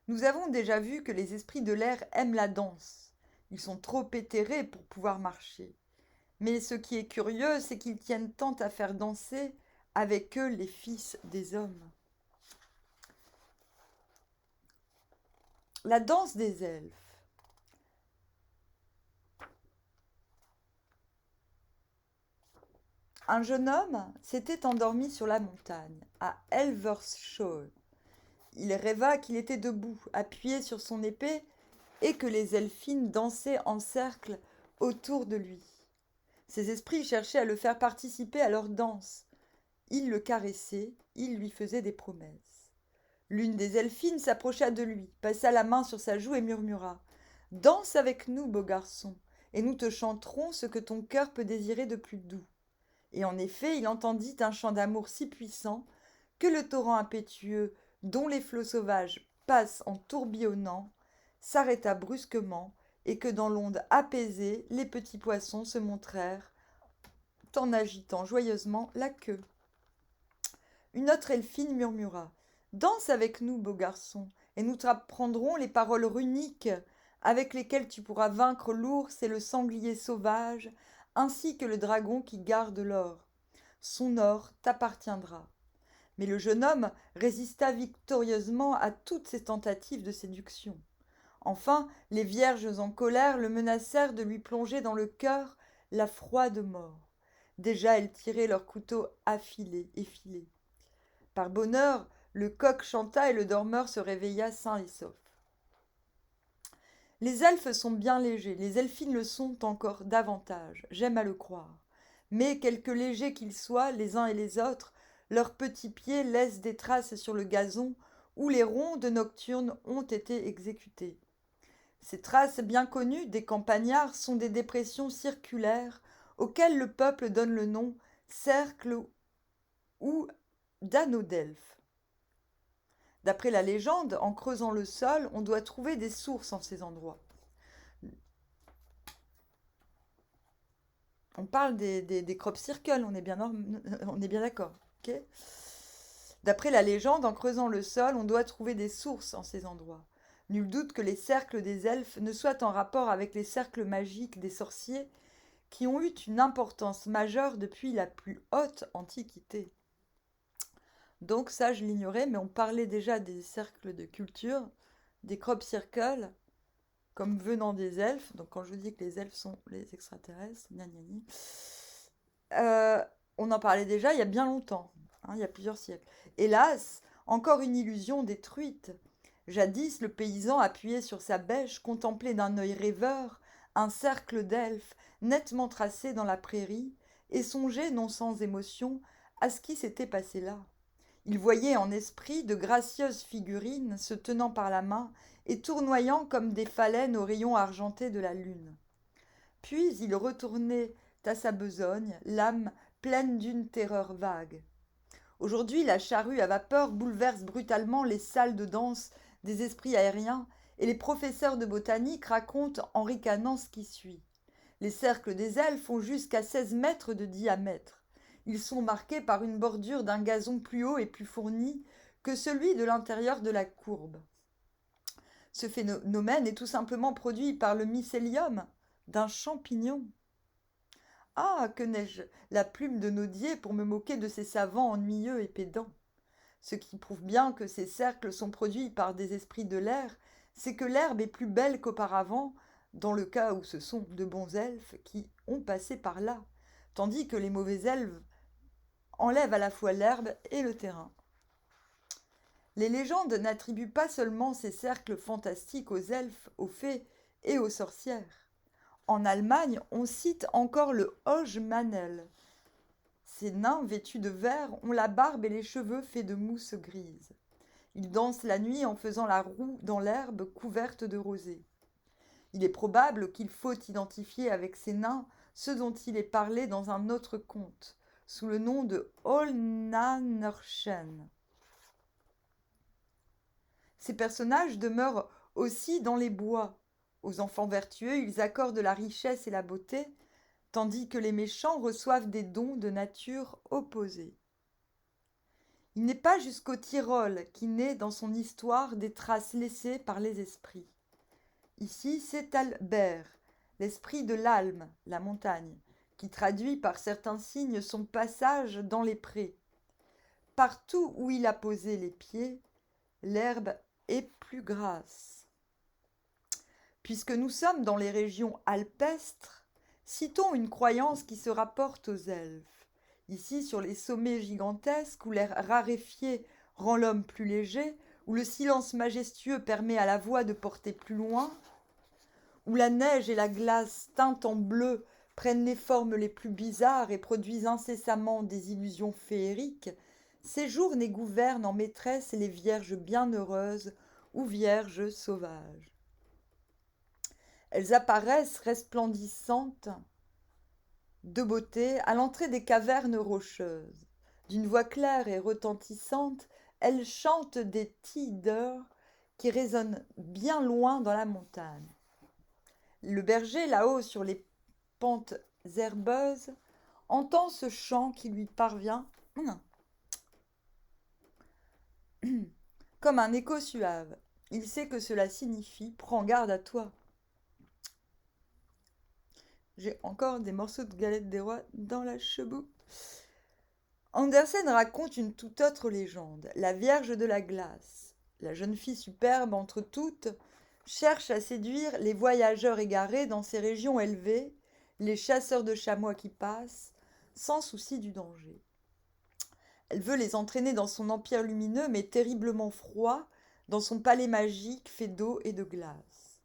Nous avons déjà vu que les esprits de l'air aiment la danse, Ils sont trop éthérés pour pouvoir marcher. Mais ce qui est curieux, c'est qu'ils tiennent tant à faire danser avec eux les fils des hommes. La danse des elfes. Un jeune homme s'était endormi sur la montagne, à Elvershoe. Il rêva qu'il était debout, appuyé sur son épée, et que les elfines dansaient en cercle autour de lui. Ses esprits cherchaient à le faire participer à leur danse. Ils le caressaient, ils lui faisaient des promesses. L'une des elfines s'approcha de lui, passa la main sur sa joue et murmura « Danse avec nous, beau garçon, et nous te chanterons ce que ton cœur peut désirer de plus doux. » Et en effet, il entendit un chant d'amour si puissant que le torrent impétueux, dont les flots sauvages passent en tourbillonnant, s'arrêta brusquement, et que dans l'onde apaisée, les petits poissons se montrèrent en agitant joyeusement la queue. Une autre elfine murmura « Danse avec nous, beau garçon, et nous t'apprendrons les paroles runiques avec lesquelles tu pourras vaincre l'ours et le sanglier sauvage, ainsi que le dragon qui garde l'or. Son or t'appartiendra. » Mais le jeune homme résista victorieusement à toutes ces tentatives de séduction. Enfin, les vierges en colère le menacèrent de lui plonger dans le cœur la froide mort. Déjà elles tiraient leurs couteaux effilés. Par bonheur, le coq chanta et le dormeur se réveilla sain et sauf. Les elfes sont bien légers, les elfines le sont encore davantage, j'aime à le croire. Mais, quelque légers qu'ils soient, les uns et les autres, leurs petits pieds laissent des traces sur le gazon où les rondes nocturnes ont été exécutées. Ces traces bien connues des campagnards sont des dépressions circulaires auxquelles le peuple donne le nom cercle ou d'anneau d'elfes. D'après la légende, en creusant le sol, on doit trouver des sources en ces endroits. On parle des crop circles, on est bien d'accord. Okay. D'après la légende, en creusant le sol, on doit trouver des sources en ces endroits. Nul doute que les cercles des elfes ne soient en rapport avec les cercles magiques des sorciers qui ont eu une importance majeure depuis la plus haute antiquité. Donc ça, je l'ignorais, mais on parlait déjà des cercles de culture, des crop circles, comme venant des elfes. Donc quand je dis que les elfes sont les extraterrestres, on en parlait déjà il y a bien longtemps, il y a plusieurs siècles. Hélas, encore une illusion détruite. Jadis, le paysan appuyé sur sa bêche contemplait d'un œil rêveur un cercle d'elfes nettement tracé dans la prairie et songeait, non sans émotion, à ce qui s'était passé là. Il voyait en esprit de gracieuses figurines se tenant par la main et tournoyant comme des phalènes aux rayons argentés de la lune. Puis il retournait à sa besogne, l'âme pleine d'une terreur vague. Aujourd'hui, la charrue à vapeur bouleverse brutalement les salles de danse des esprits aériens et les professeurs de botanique racontent en ricanant ce qui suit. Les cercles des elfes font jusqu'à 16 mètres de diamètre. Ils sont marqués par une bordure d'un gazon plus haut et plus fourni que celui de l'intérieur de la courbe. Ce phénomène est tout simplement produit par le mycélium d'un champignon. Ah, que n'ai-je la plume de Nodier pour me moquer de ces savants ennuyeux et pédants. Ce qui prouve bien que ces cercles sont produits par des esprits de l'air, c'est que l'herbe est plus belle qu'auparavant, dans le cas où ce sont de bons elfes qui ont passé par là, tandis que les mauvais elfes enlèvent à la fois l'herbe et le terrain. Les légendes n'attribuent pas seulement ces cercles fantastiques aux elfes, aux fées et aux sorcières. En Allemagne, on cite encore le Hojmannel. Ces nains vêtus de vert ont la barbe et les cheveux faits de mousse grise. Ils dansent la nuit en faisant la roue dans l'herbe couverte de rosée. Il est probable qu'il faut identifier avec ces nains ceux dont il est parlé dans un autre conte, sous le nom de Holnannerchen. Ces personnages demeurent aussi dans les bois. Aux enfants vertueux, ils accordent la richesse et la beauté, tandis que les méchants reçoivent des dons de nature opposée. Il n'est pas jusqu'au Tyrol qui naît dans son histoire des traces laissées par les esprits. Ici, c'est Albert, l'esprit de l'Alme, la montagne, qui traduit par certains signes son passage dans les prés. Partout où il a posé les pieds, l'herbe est plus grasse. Puisque nous sommes dans les régions alpestres, citons une croyance qui se rapporte aux elfes. Ici, sur les sommets gigantesques, où l'air raréfié rend l'homme plus léger, où le silence majestueux permet à la voix de porter plus loin, où la neige et la glace teintes en bleu prennent les formes les plus bizarres et produisent incessamment des illusions féeriques, séjournent et gouvernent en maîtresses les vierges bienheureuses ou vierges sauvages. Elles apparaissent resplendissantes de beauté à l'entrée des cavernes rocheuses. D'une voix claire et retentissante, elles chantent des tideurs qui résonnent bien loin dans la montagne. Le berger, là-haut sur les pentes herbeuses, entend ce chant qui lui parvient comme un écho suave. Il sait que cela signifie « Prends garde à toi ». J'ai encore des morceaux de galette des rois dans la chebou. Andersen raconte une toute autre légende, la Vierge de la glace. La jeune fille superbe entre toutes cherche à séduire les voyageurs égarés dans ces régions élevées, les chasseurs de chamois qui passent, sans souci du danger. Elle veut les entraîner dans son empire lumineux mais terriblement froid, dans son palais magique fait d'eau et de glace.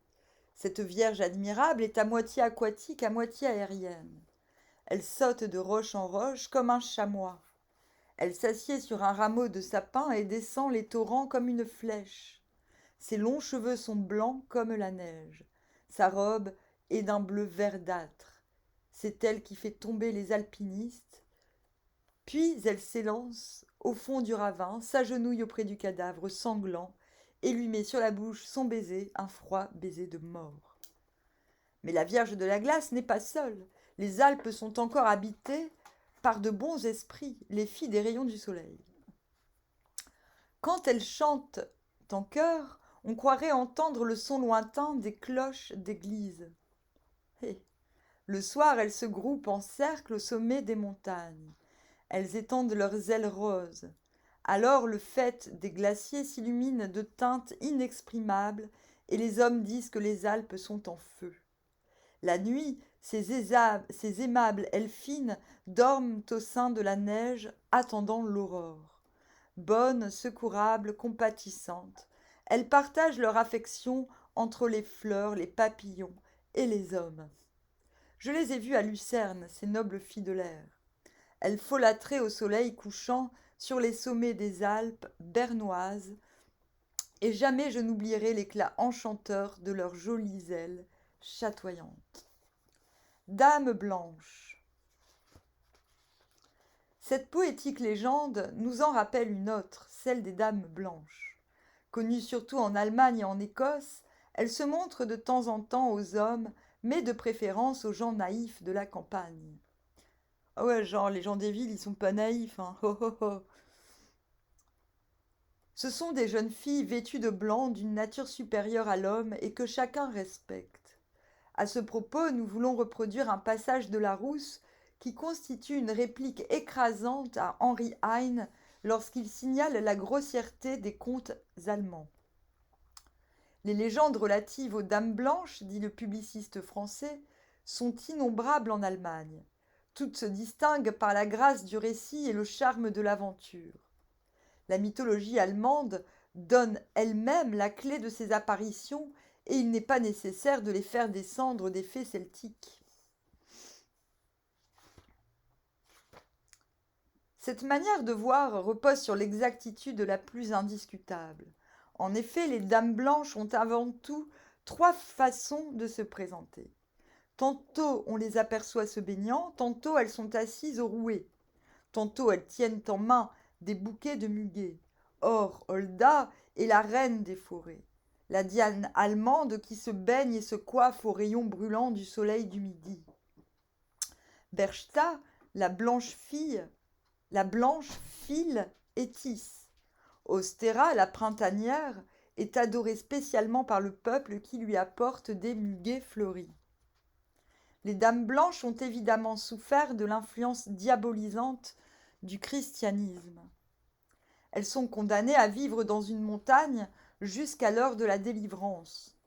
Cette Vierge admirable est à moitié aquatique, à moitié aérienne. Elle saute de roche en roche comme un chamois. Elle s'assied sur un rameau de sapin et descend les torrents comme une flèche. Ses longs cheveux sont blancs comme la neige. Sa robe est d'un bleu verdâtre. C'est elle qui fait tomber les alpinistes. Puis elle s'élance au fond du ravin, s'agenouille auprès du cadavre sanglant et lui met sur la bouche son baiser, un froid baiser de mort. Mais la Vierge de la glace n'est pas seule. Les Alpes sont encore habitées par de bons esprits, les filles des rayons du soleil. Quand elles chantent en chœur, on croirait entendre le son lointain des cloches d'église. Le soir, elles se groupent en cercle au sommet des montagnes. Elles étendent leurs ailes roses. Alors le faîte des glaciers s'illumine de teintes inexprimables et les hommes disent que les Alpes sont en feu. La nuit, ces aimables elfines dorment au sein de la neige, attendant l'aurore. Bonnes, secourables, compatissantes, elles partagent leur affection entre les fleurs, les papillons et les hommes. Je les ai vues à Lucerne, ces nobles filles de l'air. Elles folâtraient au soleil couchant sur les sommets des Alpes bernoises, et jamais je n'oublierai l'éclat enchanteur de leurs jolies ailes chatoyantes. Dame blanche. Cette poétique légende nous en rappelle une autre, celle des dames blanches. Connues surtout en Allemagne et en Écosse, elles se montrent de temps en temps aux hommes, mais de préférence aux gens naïfs de la campagne. Ah ouais, genre les gens des villes, ils sont pas naïfs, hein. Ho, ho, ho. Ce sont des jeunes filles vêtues de blanc d'une nature supérieure à l'homme et que chacun respecte. À ce propos, nous voulons reproduire un passage de Larousse qui constitue une réplique écrasante à Henri Heine lorsqu'il signale la grossièreté des contes allemands. Les légendes relatives aux dames blanches, dit le publiciste français, sont innombrables en Allemagne. Toutes se distinguent par la grâce du récit et le charme de l'aventure. La mythologie allemande donne elle-même la clé de ces apparitions et il n'est pas nécessaire de les faire descendre des faits celtiques. Cette manière de voir repose sur l'exactitude la plus indiscutable. En effet, les dames blanches ont avant tout trois façons de se présenter. Tantôt on les aperçoit se baignant, tantôt elles sont assises au rouet, tantôt elles tiennent en main des bouquets de muguet. Or, Holda est la reine des forêts, la Diane allemande qui se baigne et se coiffe aux rayons brûlants du soleil du midi. Berchta, la blanche file et tisse. Ostera, la printanière, est adorée spécialement par le peuple qui lui apporte des muguets fleuris. Les dames blanches ont évidemment souffert de l'influence diabolisante du christianisme. Elles sont condamnées à vivre dans une montagne jusqu'à l'heure de la délivrance.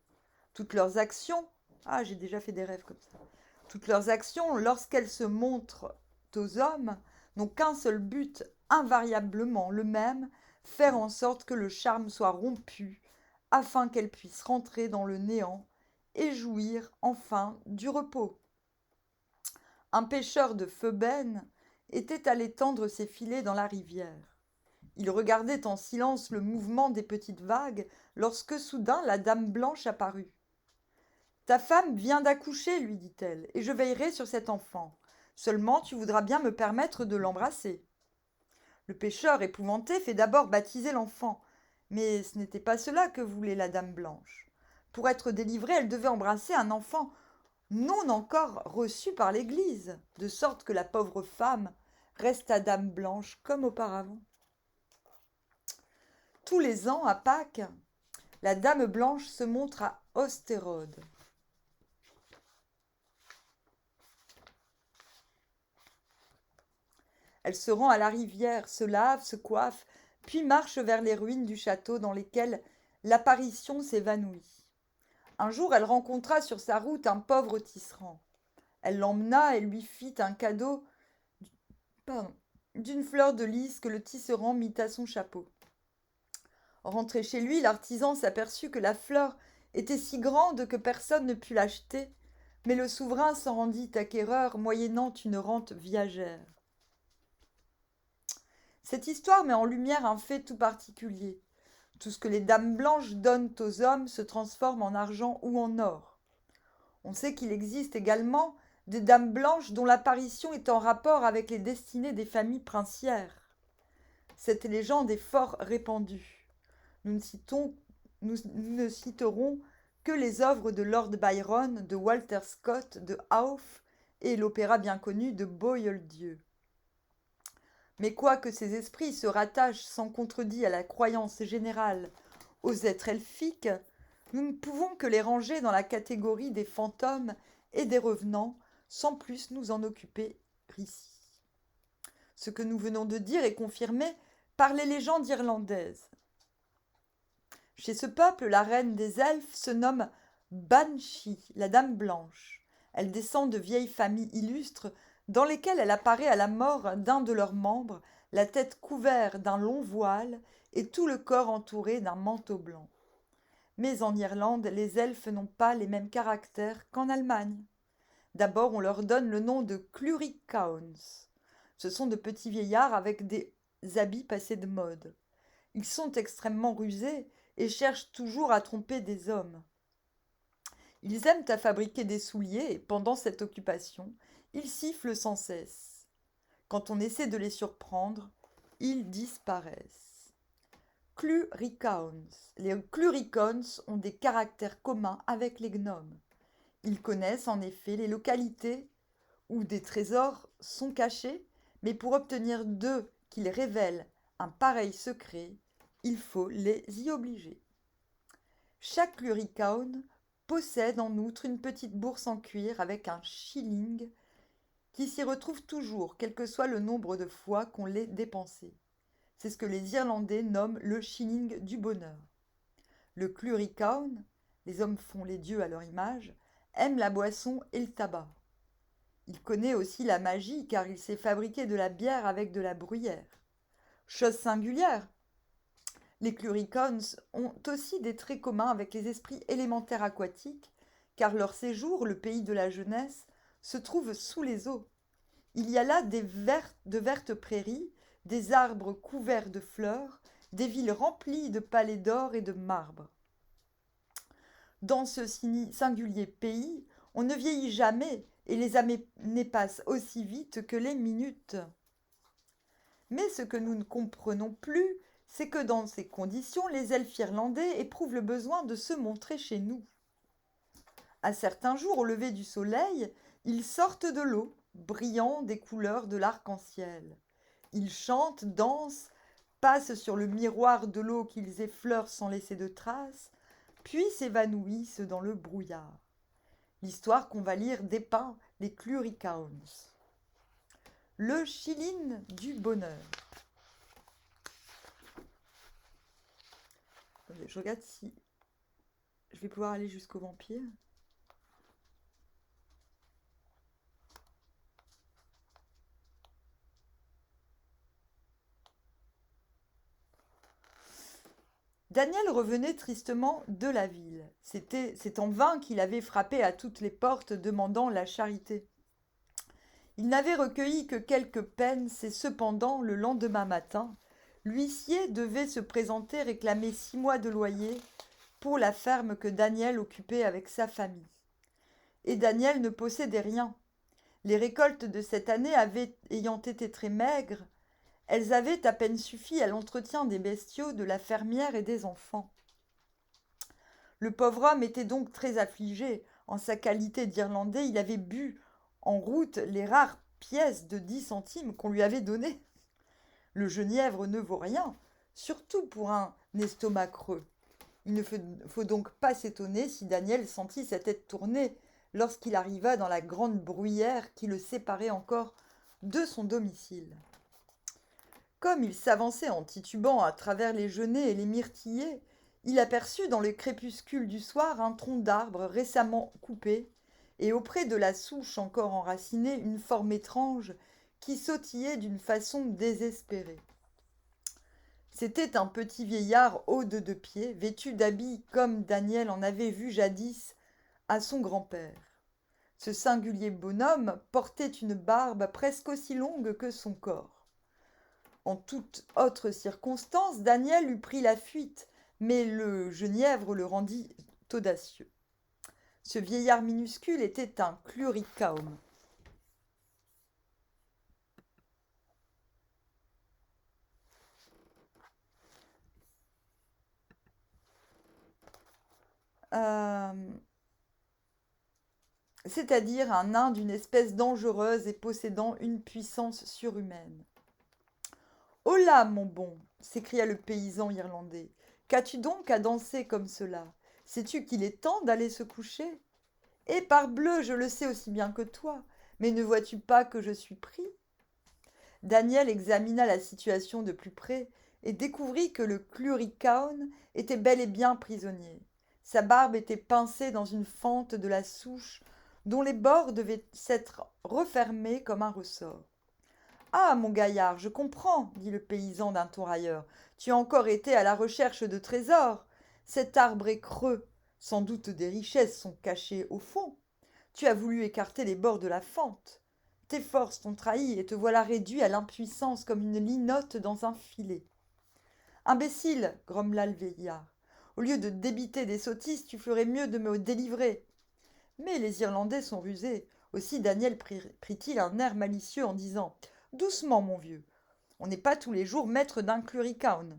Toutes leurs actions, j'ai déjà fait des rêves comme ça. Toutes leurs actions, lorsqu'elles se montrent aux hommes, n'ont qu'un seul but, invariablement le même, faire en sorte que le charme soit rompu, afin qu'elles puissent rentrer dans le néant et jouir enfin du repos. Un pêcheur de Phœbène était allé tendre ses filets dans la rivière. Il regardait en silence le mouvement des petites vagues lorsque soudain la dame blanche apparut. « Ta femme vient d'accoucher, lui dit-elle, et je veillerai sur cet enfant. Seulement tu voudras bien me permettre de l'embrasser. » Le pêcheur, épouvanté, fait d'abord baptiser l'enfant, mais ce n'était pas cela que voulait la dame blanche. Pour être délivrée, elle devait embrasser un enfant non encore reçu par l'Église, de sorte que la pauvre femme resta dame blanche comme auparavant. Tous les ans, à Pâques, la dame blanche se montre à Ostérode. Elle se rend à la rivière, se lave, se coiffe, puis marche vers les ruines du château dans lesquelles l'apparition s'évanouit. Un jour, elle rencontra sur sa route un pauvre tisserand. Elle l'emmena et lui fit un cadeau d'une fleur de lys que le tisserand mit à son chapeau. Rentré chez lui, l'artisan s'aperçut que la fleur était si grande que personne ne put l'acheter, mais le souverain s'en rendit acquéreur moyennant une rente viagère. Cette histoire met en lumière un fait tout particulier. Tout ce que les dames blanches donnent aux hommes se transforme en argent ou en or. On sait qu'il existe également des dames blanches dont l'apparition est en rapport avec les destinées des familles princières. Cette légende est fort répandue. Nous ne citerons que les œuvres de Lord Byron, de Walter Scott, de Hauff et l'opéra bien connu de Boieldieu. Mais quoique ces esprits se rattachent sans contredit à la croyance générale aux êtres elfiques, nous ne pouvons que les ranger dans la catégorie des fantômes et des revenants, sans plus nous en occuper ici. Ce que nous venons de dire est confirmé par les légendes irlandaises. Chez ce peuple, la reine des elfes se nomme Banshee, la dame blanche. Elle descend de vieilles familles illustres dans lesquelles elle apparaît à la mort d'un de leurs membres, la tête couverte d'un long voile et tout le corps entouré d'un manteau blanc. Mais en Irlande, les elfes n'ont pas les mêmes caractères qu'en Allemagne. D'abord, on leur donne le nom de Cluricauns. Ce sont de petits vieillards avec des habits passés de mode. Ils sont extrêmement rusés et cherchent toujours à tromper des hommes. Ils aiment à fabriquer des souliers et pendant cette occupation, ils sifflent sans cesse. Quand on essaie de les surprendre, ils disparaissent. Cluricauns. Les Cluricauns ont des caractères communs avec les gnomes. Ils connaissent en effet les localités où des trésors sont cachés, mais pour obtenir d'eux qu'ils révèlent un pareil secret, il faut les y obliger. Chaque Cluricaun possède en outre une petite bourse en cuir avec un shilling qui s'y retrouve toujours, quel que soit le nombre de fois qu'on l'ait dépensé. C'est ce que les Irlandais nomment le shilling du bonheur. Le Cluricaun, les hommes font les dieux à leur image, aime la boisson et le tabac. Il connaît aussi la magie car il sait fabriquer de la bière avec de la bruyère. Chose singulière, les Cluricauns ont aussi des traits communs avec les esprits élémentaires aquatiques car leur séjour, le pays de la jeunesse, se trouve sous les eaux. Il y a là de vertes prairies, des arbres couverts de fleurs, des villes remplies de palais d'or et de marbre. Dans ce singulier pays, on ne vieillit jamais et les années passent aussi vite que les minutes. Mais ce que nous ne comprenons plus, c'est que dans ces conditions, les elfes irlandais éprouvent le besoin de se montrer chez nous. À certains jours, au lever du soleil, ils sortent de l'eau, brillant des couleurs de l'arc-en-ciel. Ils chantent, dansent, passent sur le miroir de l'eau qu'ils effleurent sans laisser de traces, puis s'évanouissent dans le brouillard. l'histoire qu'on va lire dépeint les Cluricaons. Le shilling du bonheur. Attendez, je regarde si je vais pouvoir aller jusqu'au vampire. Daniel revenait tristement de la ville. C'est en vain qu'il avait frappé à toutes les portes demandant la charité. Il n'avait recueilli que quelques pence et cependant, le lendemain matin, l'huissier devait se présenter réclamer 6 mois de loyer pour la ferme que Daniel occupait avec sa famille. Et Daniel ne possédait rien. Les récoltes de cette année ayant été très maigres, elles avaient à peine suffi à l'entretien des bestiaux, de la fermière et des enfants. Le pauvre homme était donc très affligé. En sa qualité d'Irlandais, il avait bu en route les rares pièces de 10 centimes qu'on lui avait données. Le genièvre ne vaut rien, surtout pour un estomac creux. Il ne faut donc pas s'étonner si Daniel sentit sa tête tourner lorsqu'il arriva dans la grande bruyère qui le séparait encore de son domicile. Comme il s'avançait en titubant à travers les genêts et les myrtillers, il aperçut dans le crépuscule du soir un tronc d'arbre récemment coupé, et auprès de la souche encore enracinée, une forme étrange qui sautillait d'une façon désespérée. C'était un petit vieillard haut de 2 pieds, vêtu d'habits comme Daniel en avait vu jadis à son grand-père. Ce singulier bonhomme portait une barbe presque aussi longue que son corps. En toute autre circonstance, Daniel eût pris la fuite, mais le genièvre le rendit audacieux. Ce vieillard minuscule était un Cluricaum. C'est-à-dire un nain d'une espèce dangereuse et possédant une puissance surhumaine. « Holà, mon bon !» s'écria le paysan irlandais. « Qu'as-tu donc à danser comme cela? Sais-tu qu'il est temps d'aller se coucher? Et parbleu, je le sais aussi bien que toi, mais ne vois-tu pas que je suis pris ?» Daniel examina la situation de plus près et découvrit que le Cluricaun était bel et bien prisonnier. Sa barbe était pincée dans une fente de la souche dont les bords devaient s'être refermés comme un ressort. « Ah, mon gaillard, je comprends, dit le paysan d'un ton railleur. Tu as encore été à la recherche de trésors. Cet arbre est creux. Sans doute des richesses sont cachées au fond. Tu as voulu écarter les bords de la fente. Tes forces t'ont trahi et te voilà réduit à l'impuissance comme une linotte dans un filet. Imbécile, grommela le vieillard. Au lieu de débiter des sottises, tu ferais mieux de me délivrer. Mais les Irlandais sont rusés. Aussi Daniel prit-il un air malicieux en disant « Doucement, mon vieux, on n'est pas tous les jours maître d'un Cluricaun.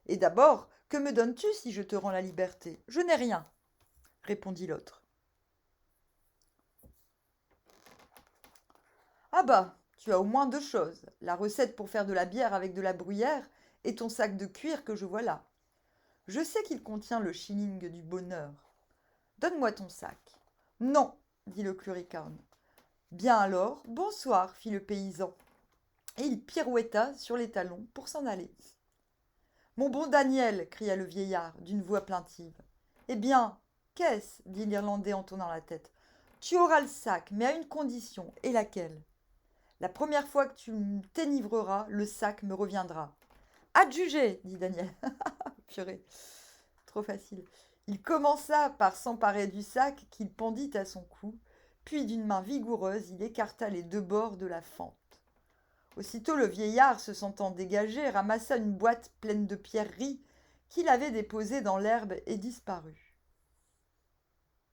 Et d'abord, que me donnes-tu si je te rends la liberté? Je n'ai rien, répondit l'autre. Ah bah, tu as au moins 2 choses, la recette pour faire de la bière avec de la bruyère et ton sac de cuir que je vois là. Je sais qu'il contient le shilling du bonheur. Donne-moi ton sac. Non, dit le Cluricaun. Bien alors, bonsoir, fit le paysan. Et il pirouetta sur les talons pour s'en aller. Mon bon Daniel, cria le vieillard d'une voix plaintive. Eh bien, qu'est-ce? Dit l'Irlandais en tournant la tête. Tu auras le sac, mais à une condition, et laquelle? La première fois que tu t'enivreras, le sac me reviendra. Adjugé, dit Daniel. Purée, trop facile. Il commença par s'emparer du sac qu'il pendit à son cou, puis d'une main vigoureuse, il écarta les 2 bords de la fente. Aussitôt le vieillard, se sentant dégagé, ramassa une boîte pleine de pierreries qu'il avait déposée dans l'herbe et disparut.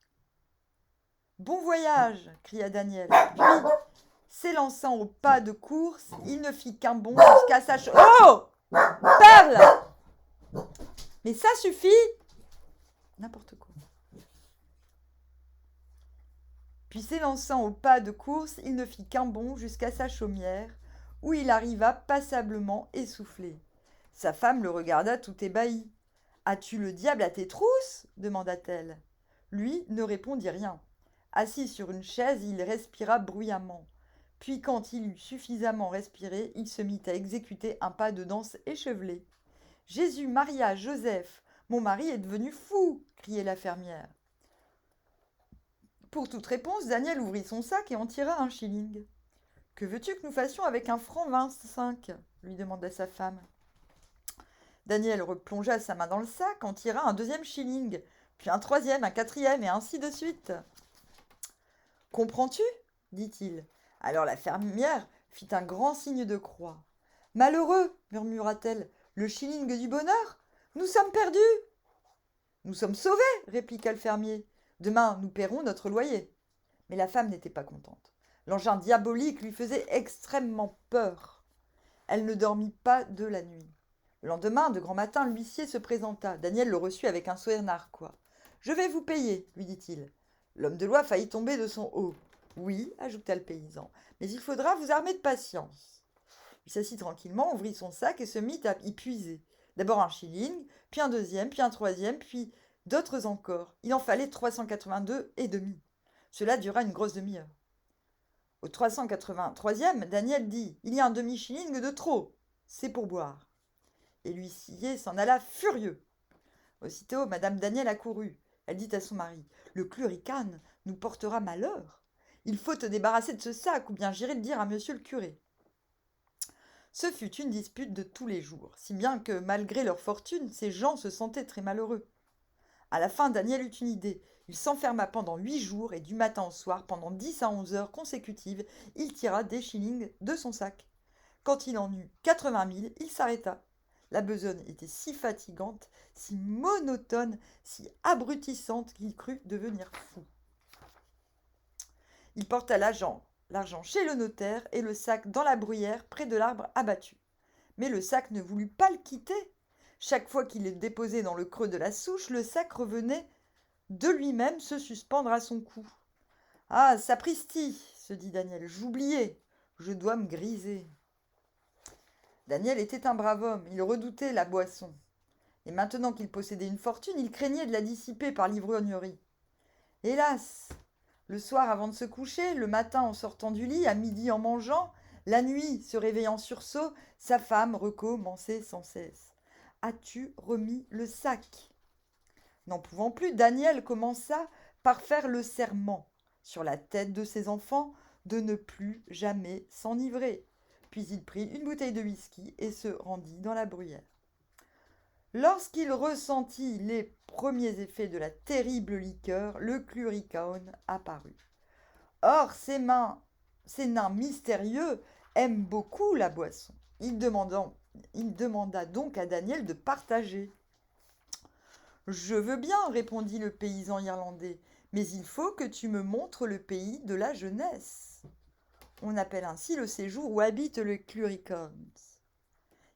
« Bon voyage !» cria Daniel. Puis, s'élançant au pas de course, il ne fit qu'un bond jusqu'à sa Oh, Perle! Mais ça suffit! N'importe quoi. Puis s'élançant au pas de course, il ne fit qu'un bond jusqu'à sa chaumière, où il arriva passablement essoufflé. Sa femme le regarda tout ébahi. « As-tu le diable à tes trousses ?» demanda-t-elle. Lui ne répondit rien. Assis sur une chaise, il respira bruyamment. Puis, quand il eut suffisamment respiré, il se mit à exécuter un pas de danse échevelé. « Jésus, Maria, Joseph, mon mari est devenu fou !» criait la fermière. Pour toute réponse, Daniel ouvrit son sac et en tira un shilling. « Que veux-tu que nous fassions avec un franc 25 ?» lui demanda sa femme. Daniel replongea sa main dans le sac, en tira un deuxième shilling, puis un troisième, un quatrième, et ainsi de suite. « Comprends-tu » dit-il. Alors la fermière fit un grand signe de croix. « Malheureux » murmura-t-elle, « le shilling du bonheur ? Nous sommes perdus !»« Nous sommes sauvés » répliqua le fermier. « Demain, nous paierons notre loyer. » Mais la femme n'était pas contente. L'engin diabolique lui faisait extrêmement peur. Elle ne dormit pas de la nuit. Le lendemain, de grand matin, l'huissier se présenta. Daniel le reçut avec un sourire narquois. « Je vais vous payer, lui dit-il. L'homme de loi faillit tomber de son haut. « Oui, ajouta le paysan, mais il faudra vous armer de patience. » Il s'assit tranquillement, ouvrit son sac et se mit à y puiser. D'abord un shilling, puis un deuxième, puis un troisième, puis d'autres encore. Il en fallait 382 et demi. Cela dura une grosse demi-heure. Au 383e, Daniel dit « Il y a un demi-shilling de trop. C'est pour boire. » Et l'huissier s'en alla furieux. Aussitôt, Madame Daniel accourut. Elle dit à son mari « Le cluricane nous portera malheur. Il faut te débarrasser de ce sac, ou bien j'irai le dire à monsieur le curé. » Ce fut une dispute de tous les jours, si bien que, malgré leur fortune, ces gens se sentaient très malheureux. À la fin, Daniel eut une idée. Il s'enferma pendant 8 jours, et du matin au soir, pendant 10 à 11 heures consécutives, il tira des shillings de son sac. Quand il en eut 80 000, il s'arrêta. La besogne était si fatigante, si monotone, si abrutissante qu'il crut devenir fou. Il porta l'argent chez le notaire et le sac dans la bruyère près de l'arbre abattu. Mais le sac ne voulut pas le quitter. Chaque fois qu'il le déposait dans le creux de la souche, le sac revenait de lui-même se suspendre à son cou. « Ah, sapristi !» se dit Daniel, « j'oubliais, je dois me griser. » Daniel était un brave homme, il redoutait la boisson. Et maintenant qu'il possédait une fortune, il craignait de la dissiper par l'ivrognerie. Hélas ! Le soir avant de se coucher, le matin en sortant du lit, à midi en mangeant, la nuit se réveillant en sursaut, sa femme recommençait sans cesse. « As-tu remis le sac ?» N'en pouvant plus, Daniel commença par faire le serment, sur la tête de ses enfants, de ne plus jamais s'enivrer. Puis il prit une bouteille de whisky et se rendit dans la bruyère. Lorsqu'il ressentit les premiers effets de la terrible liqueur, le cluricaone apparut. Or, ces nains mystérieux aiment beaucoup la boisson. Il demanda donc à Daniel de partager. « Je veux bien, répondit le paysan irlandais, mais il faut que tu me montres le pays de la jeunesse. On appelle ainsi le séjour où habite le cluricane. »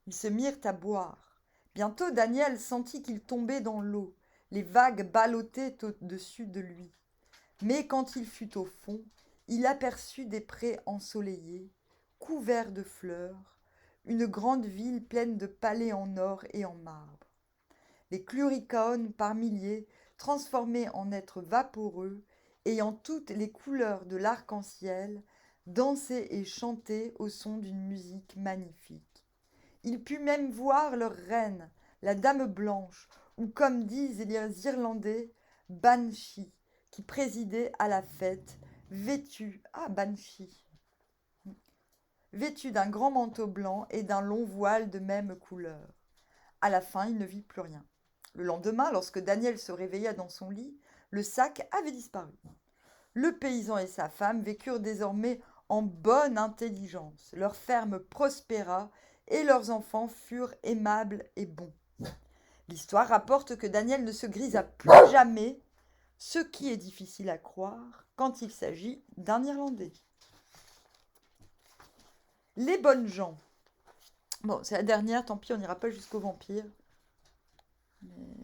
Ils se mirent à boire. Bientôt, Daniel sentit qu'il tombait dans l'eau. Les vagues ballottaient au-dessus de lui. Mais quand il fut au fond, il aperçut des prés ensoleillés, couverts de fleurs, une grande ville pleine de palais en or et en marbre. Les cluricaones par milliers, transformés en êtres vaporeux, ayant toutes les couleurs de l'arc-en-ciel, dansaient et chantaient au son d'une musique magnifique. Il put même voir leur reine, la Dame Blanche, ou comme disent les Irlandais, Banshee, qui présidait à la fête, vêtue d'un grand manteau blanc et d'un long voile de même couleur. À la fin, il ne vit plus rien. Le lendemain, lorsque Daniel se réveilla dans son lit, le sac avait disparu. Le paysan et sa femme vécurent désormais en bonne intelligence. Leur ferme prospéra et leurs enfants furent aimables et bons. L'histoire rapporte que Daniel ne se grisa plus jamais, ce qui est difficile à croire quand il s'agit d'un Irlandais. Les bonnes gens. Bon, c'est la dernière, tant pis, on n'ira pas jusqu'au vampire. Mais...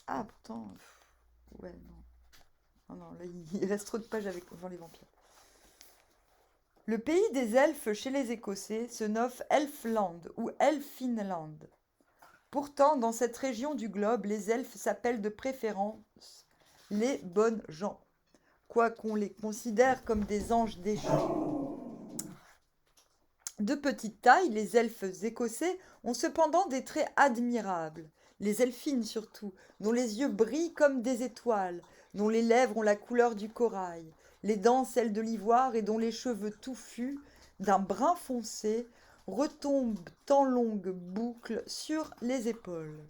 Ah, pourtant... Ouais, non. Non, là, il reste trop de pages devant les vampires. Le pays des elfes chez les Écossais se nomme Elfland ou Elfinland. Pourtant, dans cette région du globe, les elfes s'appellent de préférence les bonnes gens, quoiqu'on les considère comme des anges déchus. De petite taille, les elfes écossais ont cependant des traits admirables. Les elfines surtout, dont les yeux brillent comme des étoiles, dont les lèvres ont la couleur du corail, les dents celles de l'ivoire et dont les cheveux touffus, d'un brun foncé, retombent en longues boucles sur les épaules.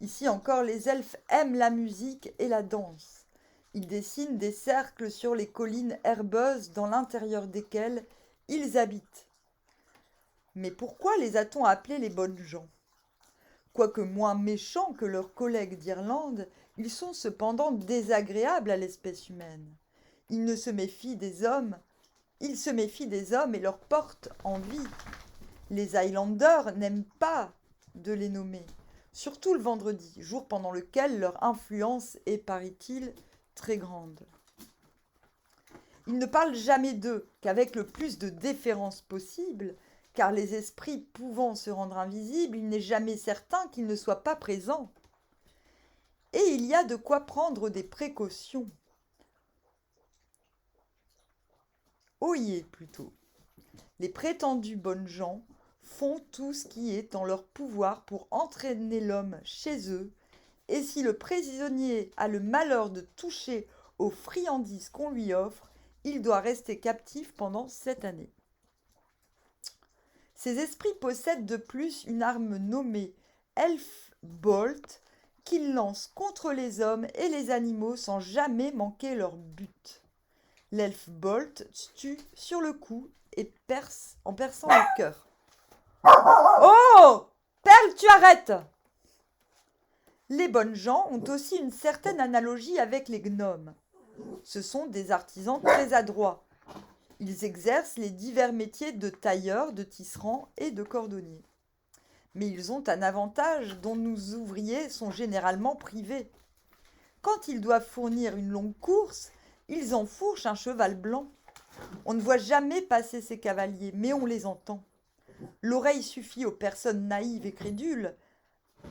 Ici encore, les elfes aiment la musique et la danse. Ils dessinent des cercles sur les collines herbeuses dans l'intérieur desquelles ils habitent. Mais pourquoi les a-t-on appelés les bonnes gens ? Quoique moins méchants que leurs collègues d'Irlande, ils sont cependant désagréables à l'espèce humaine. Ils se méfient des hommes et leur portent envie. Les Highlanders n'aiment pas de les nommer, surtout le vendredi, jour pendant lequel leur influence est, paraît-il, très grande. Ils ne parlent jamais d'eux qu'avec le plus de déférence possible, car les esprits pouvant se rendre invisibles, il n'est jamais certain qu'ils ne soient pas présents. Et il y a de quoi prendre des précautions. Oyez plutôt. Les prétendus bonnes gens font tout ce qui est en leur pouvoir pour entraîner l'homme chez eux, et si le prisonnier a le malheur de toucher aux friandises qu'on lui offre, il doit rester captif pendant 7 années. Ces esprits possèdent de plus une arme nommée Elf Bolt qu'ils lancent contre les hommes et les animaux sans jamais manquer leur but. L'Elf Bolt tue sur le coup et perce en perçant le cœur. Oh ! Perle, tu arrêtes ! Les bonnes gens ont aussi une certaine analogie avec les gnomes. Ce sont des artisans très adroits. Ils exercent les divers métiers de tailleur, de tisserand et de cordonnier. Mais ils ont un avantage dont nous ouvriers sont généralement privés. Quand ils doivent fournir une longue course, ils enfourchent un cheval blanc. On ne voit jamais passer ces cavaliers, mais on les entend. L'oreille suffit aux personnes naïves et crédules.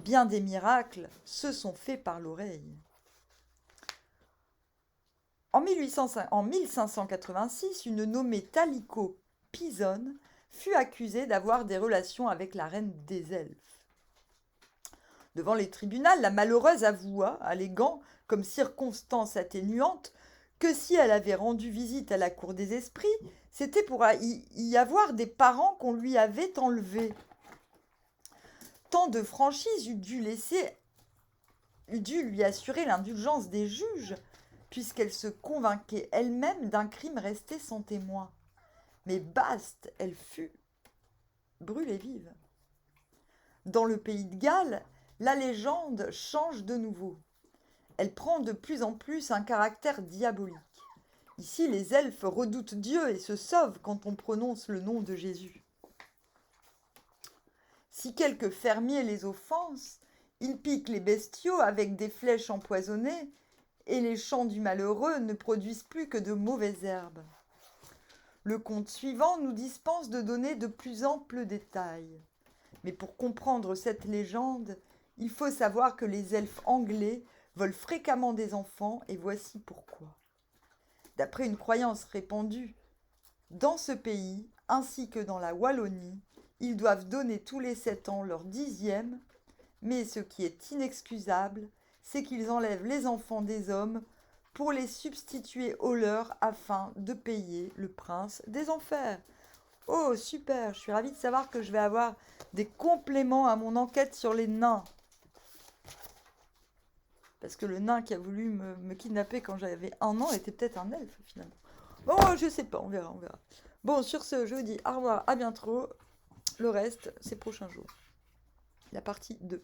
Bien des miracles se sont faits par l'oreille. En 1586, une nommée Talico Pison fut accusée d'avoir des relations avec la reine des elfes. Devant les tribunaux, la malheureuse avoua, alléguant comme circonstance atténuante que si elle avait rendu visite à la cour des esprits, c'était pour y avoir des parents qu'on lui avait enlevés. Tant de franchise eût dû lui assurer l'indulgence des juges, puisqu'elle se convainquait elle-même d'un crime resté sans témoin. Mais baste, elle fut brûlée vive. Dans le pays de Galles, la légende change de nouveau. Elle prend de plus en plus un caractère diabolique. Ici, les elfes redoutent Dieu et se sauvent quand on prononce le nom de Jésus. Si quelques fermiers les offensent, ils piquent les bestiaux avec des flèches empoisonnées, et les champs du malheureux ne produisent plus que de mauvaises herbes. Le conte suivant nous dispense de donner de plus amples détails. Mais pour comprendre cette légende, il faut savoir que les elfes anglais volent fréquemment des enfants, et voici pourquoi. D'après une croyance répandue dans ce pays, ainsi que dans la Wallonie, ils doivent donner tous les 7 ans leur 10e, mais ce qui est inexcusable, c'est qu'ils enlèvent les enfants des hommes pour les substituer aux leurs afin de payer le prince des enfers. Oh, super, je suis ravie de savoir que je vais avoir des compléments à mon enquête sur les nains. Parce que le nain qui a voulu me kidnapper quand j'avais 1 an était peut-être un elfe, finalement. Bon, je sais pas, on verra. Bon, sur ce, je vous dis au revoir, à bientôt. Le reste, c'est prochains jours. La partie 2.